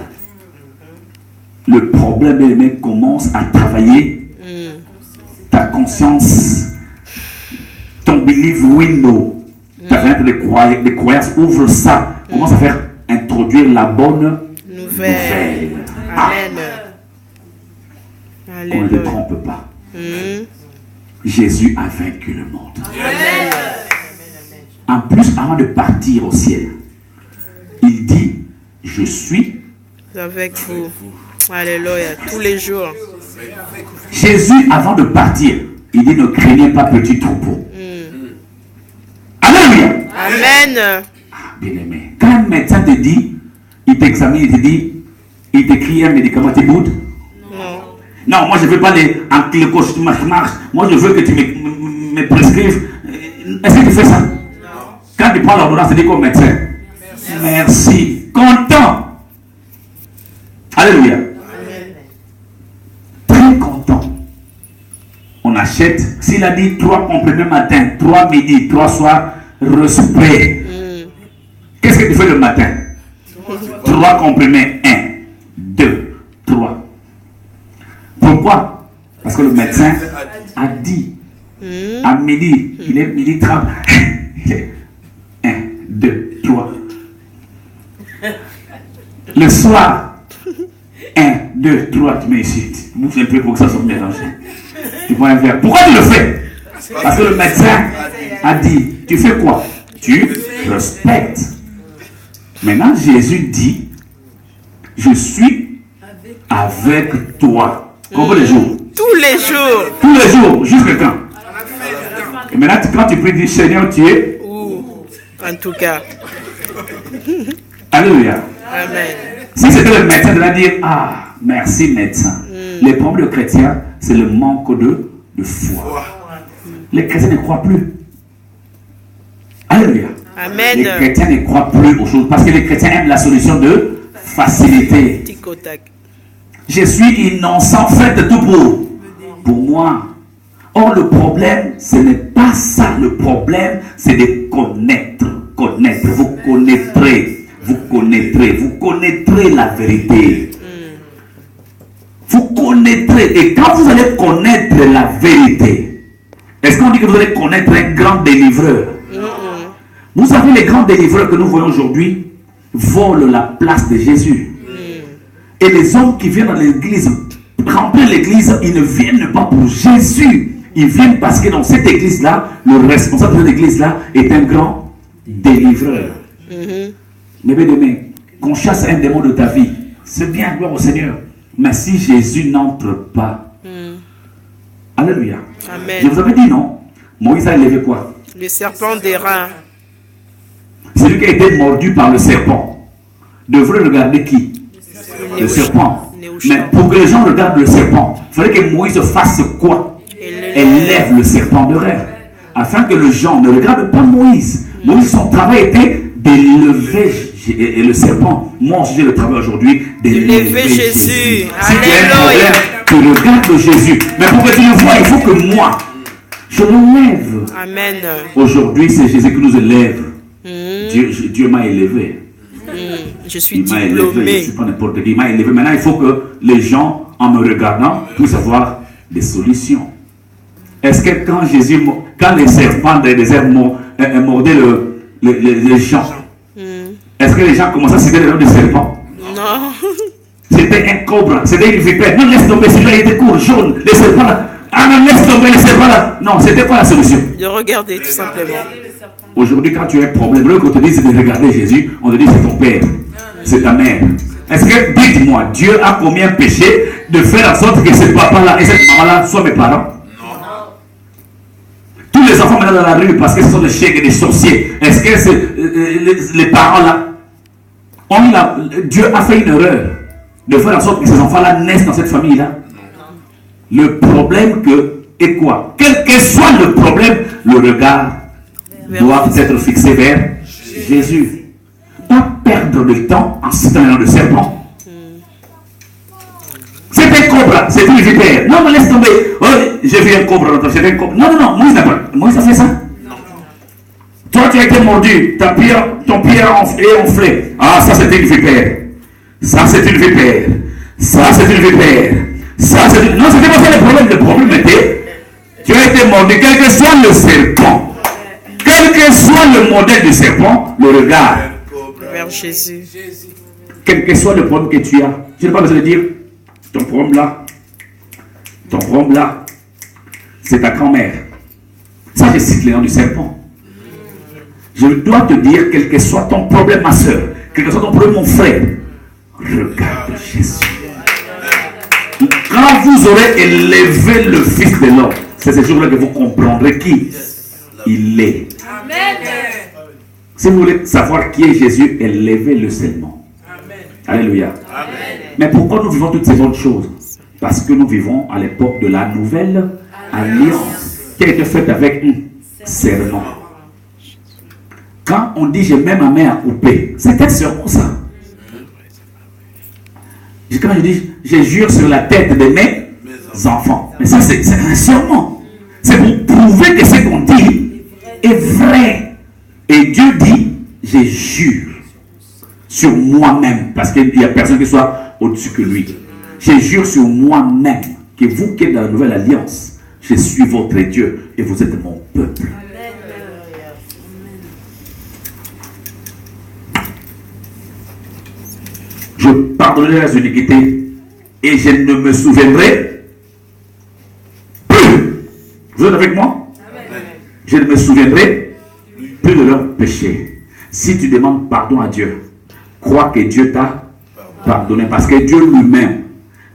Le problème commence à travailler ta conscience, ton belief window, ta fenêtre de croyance, ouvre ça, commence à faire introduire la bonne nouvelle. Amen. On ne le trompe pas. Jésus a vaincu le monde. Amen. En plus, avant de partir au ciel, il dit, je suis avec vous. Alléluia. Tous les jours. Jésus, avant de partir, il dit, ne craignez pas, petit troupeau. Alléluia. Amen. Bien aimé. Quand un médecin te dit, il t'examine, il te dit, il t'écrit un médicament, tu boudes? Non, moi je ne veux pas les anticoches, marche. Moi je veux que tu me prescrives. Est-ce que tu fais ça? Non. Quand tu prends l'ordonnance, tu dis comme médecin. Merci. Content. Alléluia. Très content. On achète. S'il a dit 3 comprimés matin, 3 midi, 3 soirs, respect. Qu'est-ce que tu fais le matin? 3 comprimés. 1, 2, 3. Pourquoi? Parce que le médecin a dit à midi, il est midi 30. 1, 2, 3. Le soir, 1, 2, 3, tu mets ici. Tu bouges un peu pour que ça soit mélangé. Tu prends un verre. Pourquoi tu le fais? Parce que le médecin a dit, tu fais quoi? Tu respectes. Maintenant, Jésus dit, je suis avec toi. Combien de jours? Tous les jours. Tous les jours, jusqu'à quand? Et maintenant, quand tu pries, dis Seigneur, tu es où? En tout cas. Alléluia. Amen. Si c'était le médecin de la dire, ah, merci médecin. Les problèmes de chrétiens, c'est le manque de foi. Les chrétiens ne croient plus. Alléluia. Amen. Les chrétiens ne croient plus aux choses parce que les chrétiens aiment la solution de facilité. Tic-au-tac. Je suis innocent, faites tout pour moi. Or, le problème, ce n'est pas ça. Le problème, c'est de connaître. Connaître. Vous connaîtrez la vérité. Vous connaîtrez. Et quand vous allez connaître la vérité, est-ce qu'on dit que vous allez connaître un grand délivreur? Vous savez, les grands délivreurs que nous voyons aujourd'hui volent la place de Jésus. Et les hommes qui viennent dans l'église, remplir l'église, ils ne viennent pas pour Jésus. Ils viennent parce que dans cette église-là, le responsable de cette église-là est un grand délivreur. Mais bien aimé, qu'on chasse un démon de ta vie, c'est bien, gloire au Seigneur. Mais si Jésus n'entre pas, alléluia. Amen. Je vous avais dit non, Moïse a élevé quoi? Le serpent des reins. Celui qui a été mordu par le serpent devrait regarder qui? Le serpent. Mais pour que les gens regardent le serpent, il fallait que Moïse fasse quoi? Élève le serpent de rêve. Afin que les gens ne regardent pas Moïse. Moïse, son travail était d'élever le serpent. Moi, j'ai le travail aujourd'hui d'élever Jésus. Alléluia. Tu regardes Jésus. Mais pour que tu le vois, il faut que moi, je l'élève. Amen. Aujourd'hui, c'est Jésus qui nous élève. Dieu m'a élevé. Je suis Il m'a élevé, je diplômé. ne suis pas n'importe qui. Il m'a élevé. Maintenant, il faut que les gens, en me regardant, puissent avoir des solutions. Est-ce que quand les serpents dans le désert mordaient les gens, est-ce que les gens commençaient à citer le nom des serpents? Non. C'était un cobra, c'était une vipère. Non, laisse tomber, celui-là était court, jaune, les serpents là. Ah non, laisse tomber les serpents là. Non, c'était pas la solution. De regarder, tout simplement. Aujourd'hui, quand tu as un problème, le côté dit c'est de regarder Jésus, on te dit c'est ton père, c'est ta mère. Est-ce que, dites-moi, Dieu a combien péché de faire en sorte que ce papa-là et cette maman-là soient mes parents? Tous les enfants maintenant dans la rue parce que ce sont des chiens et des sorciers. Est-ce que c'est les parents-là Dieu a fait une erreur de faire en sorte que ces enfants-là naissent dans cette famille-là? Le problème est quoi? Quel que soit le problème, le regard doit être fixé vers Jésus. Pas perdre le temps en citant le nom de serpent. C'est un cobra, c'est une vipère. Non, mais laisse tomber. Oh, j'ai vu un cobra, j'ai vu un cobra. Non, Moïse n'a pas. Moïse a fait ça. Toi, tu as été mordu, ton pied est enflé. Ah, ça c'est une vipère. Ça c'est une vipère. Ça c'est une vipère. Ça c'est une... Non, c'était pas ça le problème. Le problème était, tu as été mordu, quel que soit le serpent. Quel que soit le modèle du serpent, le regard Vers Jésus. Quel que soit le problème que tu as, tu n'as pas besoin de dire ton problème là, c'est ta grand-mère. Ça, je cite le nom du serpent. Je dois te dire, quel que soit ton problème, ma soeur, quel que soit ton problème, mon frère, regarde Jésus. Quand vous aurez élevé le Fils de l'homme, c'est ce jour-là que vous comprendrez qui il est. Amen. Si vous voulez savoir qui est Jésus, élevez-le seulement. Alléluia. Amen. Mais pourquoi nous vivons toutes ces bonnes choses? Parce que nous vivons à l'époque de la nouvelle alliance qui a été faite avec un serment. Quand on dit je mets ma main à couper, c'est un serment ça. Quand je dis je jure sur la tête de mes enfants, mais ça c'est un serment. C'est pour prouver que ce qu'on dit est vrai. Et Dieu dit je jure sur moi-même, parce qu'il n'y a personne qui soit au-dessus que lui. Je jure sur moi-même que vous qui êtes dans la nouvelle alliance, je suis votre Dieu et vous êtes mon peuple. Je pardonnerai les iniquités et je ne me souviendrai plus. Vous êtes avec moi? Je ne me souviendrai plus de leurs péchés. Si tu demandes pardon à Dieu, crois que Dieu t'a pardonné. Parce que Dieu lui-même,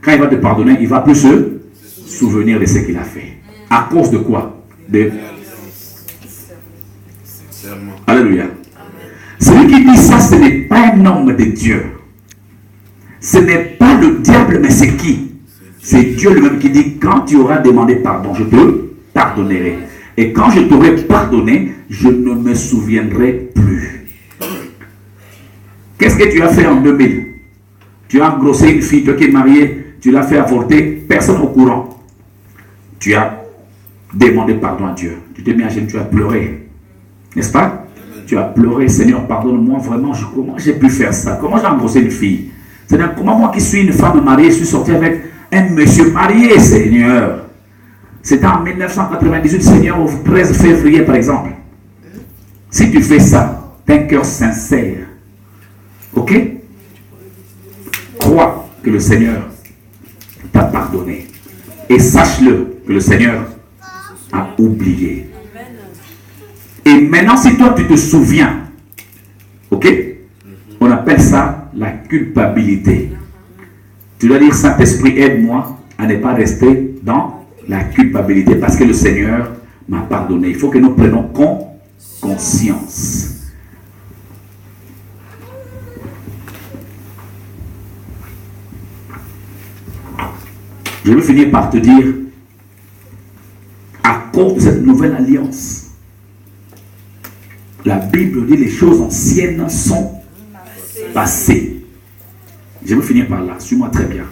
quand il va te pardonner, il va plus se souvenir de ce qu'il a fait. À cause de quoi? Alléluia. Celui qui dit ça, ce n'est pas un homme de Dieu. Ce n'est pas le diable, mais c'est qui? C'est Dieu lui-même qui dit, quand tu auras demandé pardon, je te pardonnerai. Et quand je t'aurai pardonné, je ne me souviendrai plus. Qu'est-ce que tu as fait en 2000? Tu as engrossé une fille, toi qui es mariée, tu l'as fait avorter, personne au courant. Tu as demandé pardon à Dieu. Tu t'es mis à genoux, tu as pleuré. N'est-ce pas? Tu as pleuré, Seigneur, pardonne-moi, vraiment, comment j'ai pu faire ça? Comment j'ai engrossé une fille? C'est-à-dire, comment moi qui suis une femme mariée, je suis sorti avec un monsieur marié, Seigneur? C'était en 1998, Seigneur, au 13 février, par exemple. Si tu fais ça, d'un cœur sincère, ok? Crois que le Seigneur t'a pardonné. Et sache-le que le Seigneur a oublié. Et maintenant, si toi tu te souviens, ok? On appelle ça la culpabilité. Tu dois dire, Saint-Esprit, aide-moi à ne pas rester dans la culpabilité parce que le Seigneur m'a pardonné. Il faut que nous prenions conscience. Je veux finir par te dire, à cause de cette nouvelle alliance, la Bible dit les choses anciennes sont passées. Je veux finir par là, suis-moi très bien.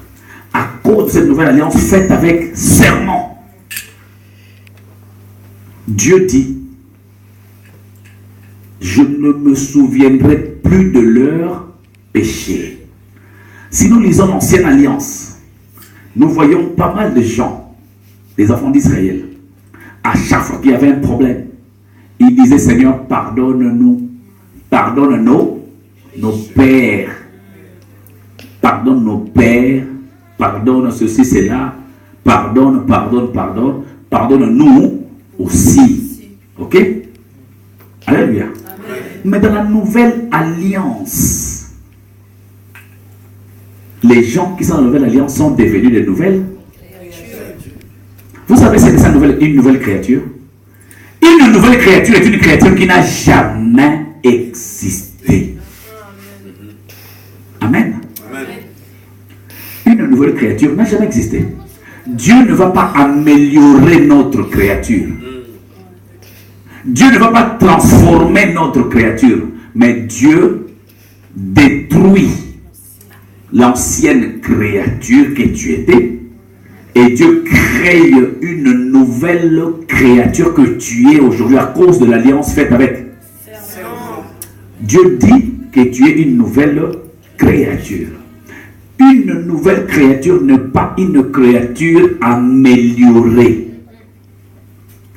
À cause de cette nouvelle alliance faite avec serment, Dieu dit, je ne me souviendrai plus de leurs péchés. Si nous lisons l'Ancienne Alliance, nous voyons pas mal de gens, les enfants d'Israël, à chaque fois qu'il y avait un problème, ils disaient, Seigneur, pardonne-nous, pardonne nos pères, pardonne nos pères, pardonne ceci, cela, pardonne-nous aussi. Ok? Alléluia. Mais dans la nouvelle alliance, les gens qui sont dans la nouvelle alliance sont devenus des nouvelles. Vous savez, c'est ça une nouvelle créature. Une nouvelle créature est une créature qui n'a jamais existé. Amen. Une nouvelle créature n'a jamais existé. Dieu ne va pas améliorer notre créature. Dieu ne va pas transformer notre créature, mais Dieu détruit l'ancienne créature que tu étais et Dieu crée une nouvelle créature que tu es aujourd'hui à cause de l'alliance faite avec. Dieu dit que tu es une nouvelle créature. Une nouvelle créature n'est pas une créature améliorée.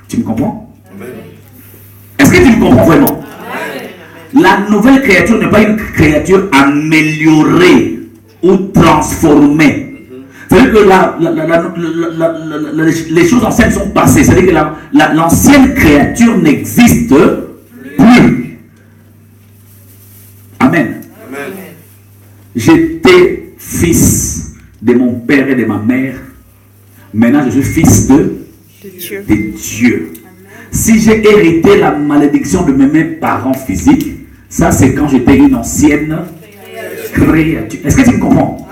Tu me comprends? Est-ce que tu me comprends vraiment? La nouvelle créature n'est pas une créature améliorée ou transformée. C'est-à-dire que les choses anciennes sont passées. C'est-à-dire que l'ancienne créature n'existe plus. Amen. J'étais fils de mon père et de ma mère. Maintenant, je suis fils de Dieu. Si j'ai hérité la malédiction de mes parents physiques, ça c'est quand j'étais une ancienne créature. Est-ce que tu me comprends?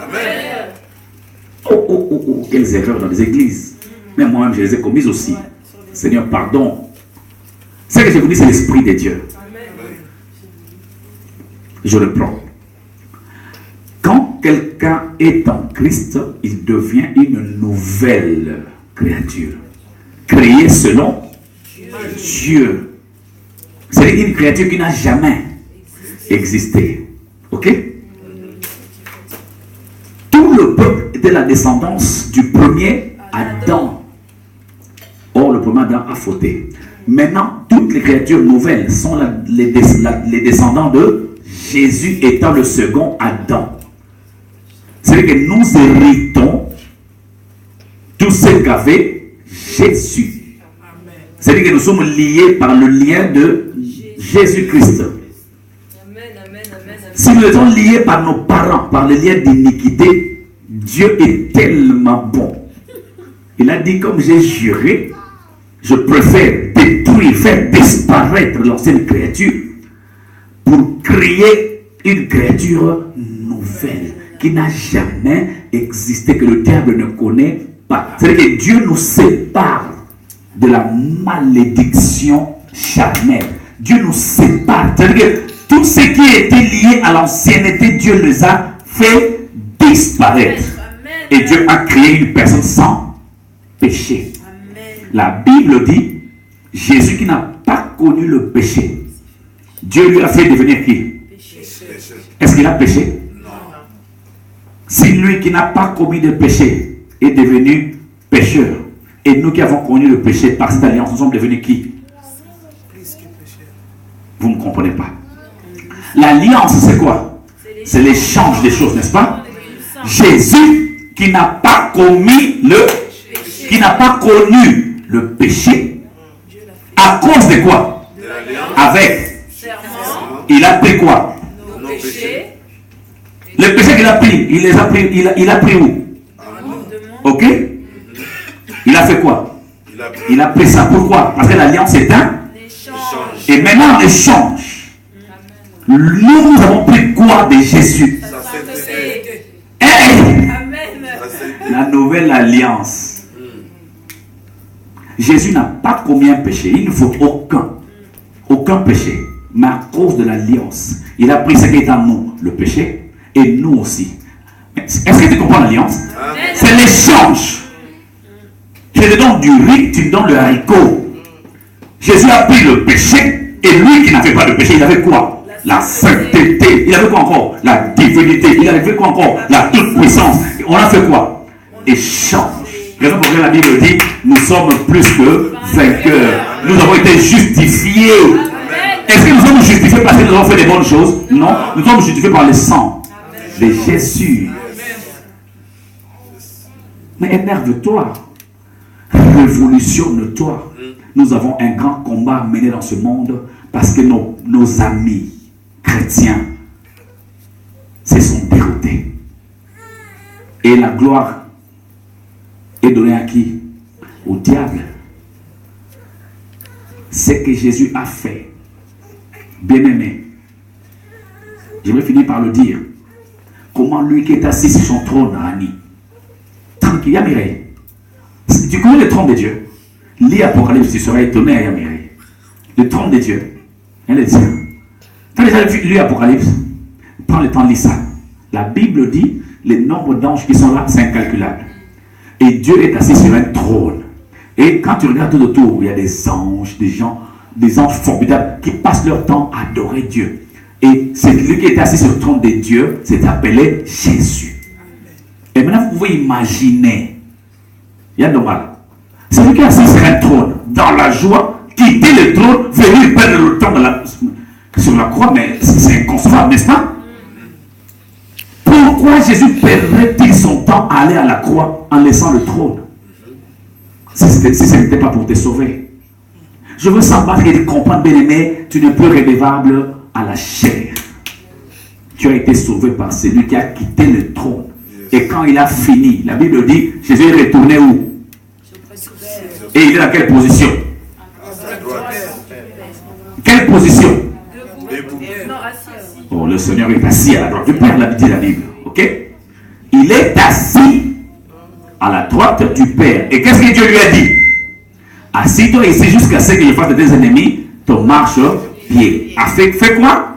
Oh, quelles erreurs dans les églises. Mais moi-même, je les ai commises aussi. Seigneur, pardon. Ce que je vous dis, c'est l'Esprit de Dieu. Je le prends. Quand quelqu'un est en Christ, il devient une nouvelle créature. Créée selon Dieu. C'est une créature qui n'a jamais existé. Ok? Tout le peuple était la descendance du premier Adam. Or, le premier Adam a fauté. Maintenant, toutes les créatures nouvelles sont les descendants de Jésus étant le second Adam. C'est-à-dire que nous héritons tout ce qu'avait Jésus. C'est-à-dire que nous sommes liés par le lien de Jésus-Christ. Si nous étions liés par nos parents, par le lien d'iniquité, Dieu est tellement bon. Il a dit, comme j'ai juré, je préfère détruire, faire disparaître l'ancienne créature pour créer une créature nouvelle qui n'a jamais existé, que le diable ne connaît pas. C'est-à-dire que Dieu nous sépare de la malédiction charnelle. Dieu nous sépare. C'est-à-dire que tout ce qui était lié à l'ancienneté, Dieu les a fait disparaître. Et Dieu a créé une personne sans péché. La Bible dit, Jésus qui n'a pas connu le péché, Dieu lui a fait devenir qui? Est-ce qu'il a péché? Non. Si lui qui n'a pas commis de péché est devenu pécheur, et nous qui avons connu le péché par cette alliance, nous sommes devenus qui? Vous ne comprenez pas. L'alliance, c'est quoi? C'est l'échange des choses, n'est-ce pas? Jésus qui n'a pas commis qui n'a pas connu le péché, à cause de quoi? Avec. Il a pris quoi? Le péché qu'il a pris, il les a pris, il a pris où? Ok? Il a fait quoi? Il a pris ça. Pourquoi? Parce que l'alliance est un. Et maintenant, en échange, nous avons pris quoi de Jésus? La nouvelle alliance. Jésus n'a pas commis un péché. Il ne faut aucun péché. Mais à cause de l'alliance, il a pris ce qui est en nous, le péché, et nous aussi. Est-ce que tu comprends l'alliance? C'est l'échange. Je te donne du riz, tu me donnes le haricot. Jésus a pris le péché Et lui qui n'avait pas de péché, il avait quoi? La sainteté. Il avait quoi encore? La divinité. Il avait quoi encore? La toute-puissance. On a fait quoi? Échange. Raison pour laquelle la Bible dit, nous sommes plus que vainqueurs. Nous avons été justifiés. Est-ce que nous sommes justifiés parce que nous avons fait des bonnes choses? Non. Nous sommes justifiés par le sang de Jésus. Mais énerve-toi. Révolutionne-toi. Nous avons un grand combat à mener dans ce monde parce que nos amis chrétiens se sont déroutés. Et la gloire est donnée à qui? Au diable. Ce que Jésus a fait, bien-aimé, je vais finir par le dire. Comment lui qui est assis sur son trône a mis. Tranquille, Yamiré. Tu connais le trône de Dieu? Lis Apocalypse, tu seras étonné à Yamiré. Le trône de Dieu. Tu as déjà lu Apocalypse? Prends le temps de lire ça. La Bible dit, le nombre d'anges qui sont là, c'est incalculable. Et Dieu est assis sur un trône. Et quand tu regardes tout autour, il y a des anges, des anges formidables qui passent leur temps à adorer Dieu. Et celui qui est assis sur le trône de Dieu, c'est appelé Jésus. Et maintenant, vous pouvez imaginer, il y a normal. Celui qui est assis sur un trône, dans la joie, quitter le trône, venir perdre le temps sur la croix, mais c'est inconcevable, n'est-ce pas? Pourquoi Jésus perdrait-il son temps à aller à la croix en laissant le trône? Si ce n'était pas pour te sauver. Je veux savoir et comprendre, bien-aimé, tu n'es plus redevable à la chair. Tu as été sauvé par celui qui a quitté le trône. Et quand il a fini, la Bible dit, Jésus est retourné où? Et il est dans quelle position? Quelle position? Oh, le Seigneur est assis à la droite du Père, la Bible. Ok? Il est assis à la droite du Père. Et qu'est-ce que Dieu lui a dit? Assis-toi ici jusqu'à ce que je fasse de tes ennemis ton marche-pied. Fais quoi?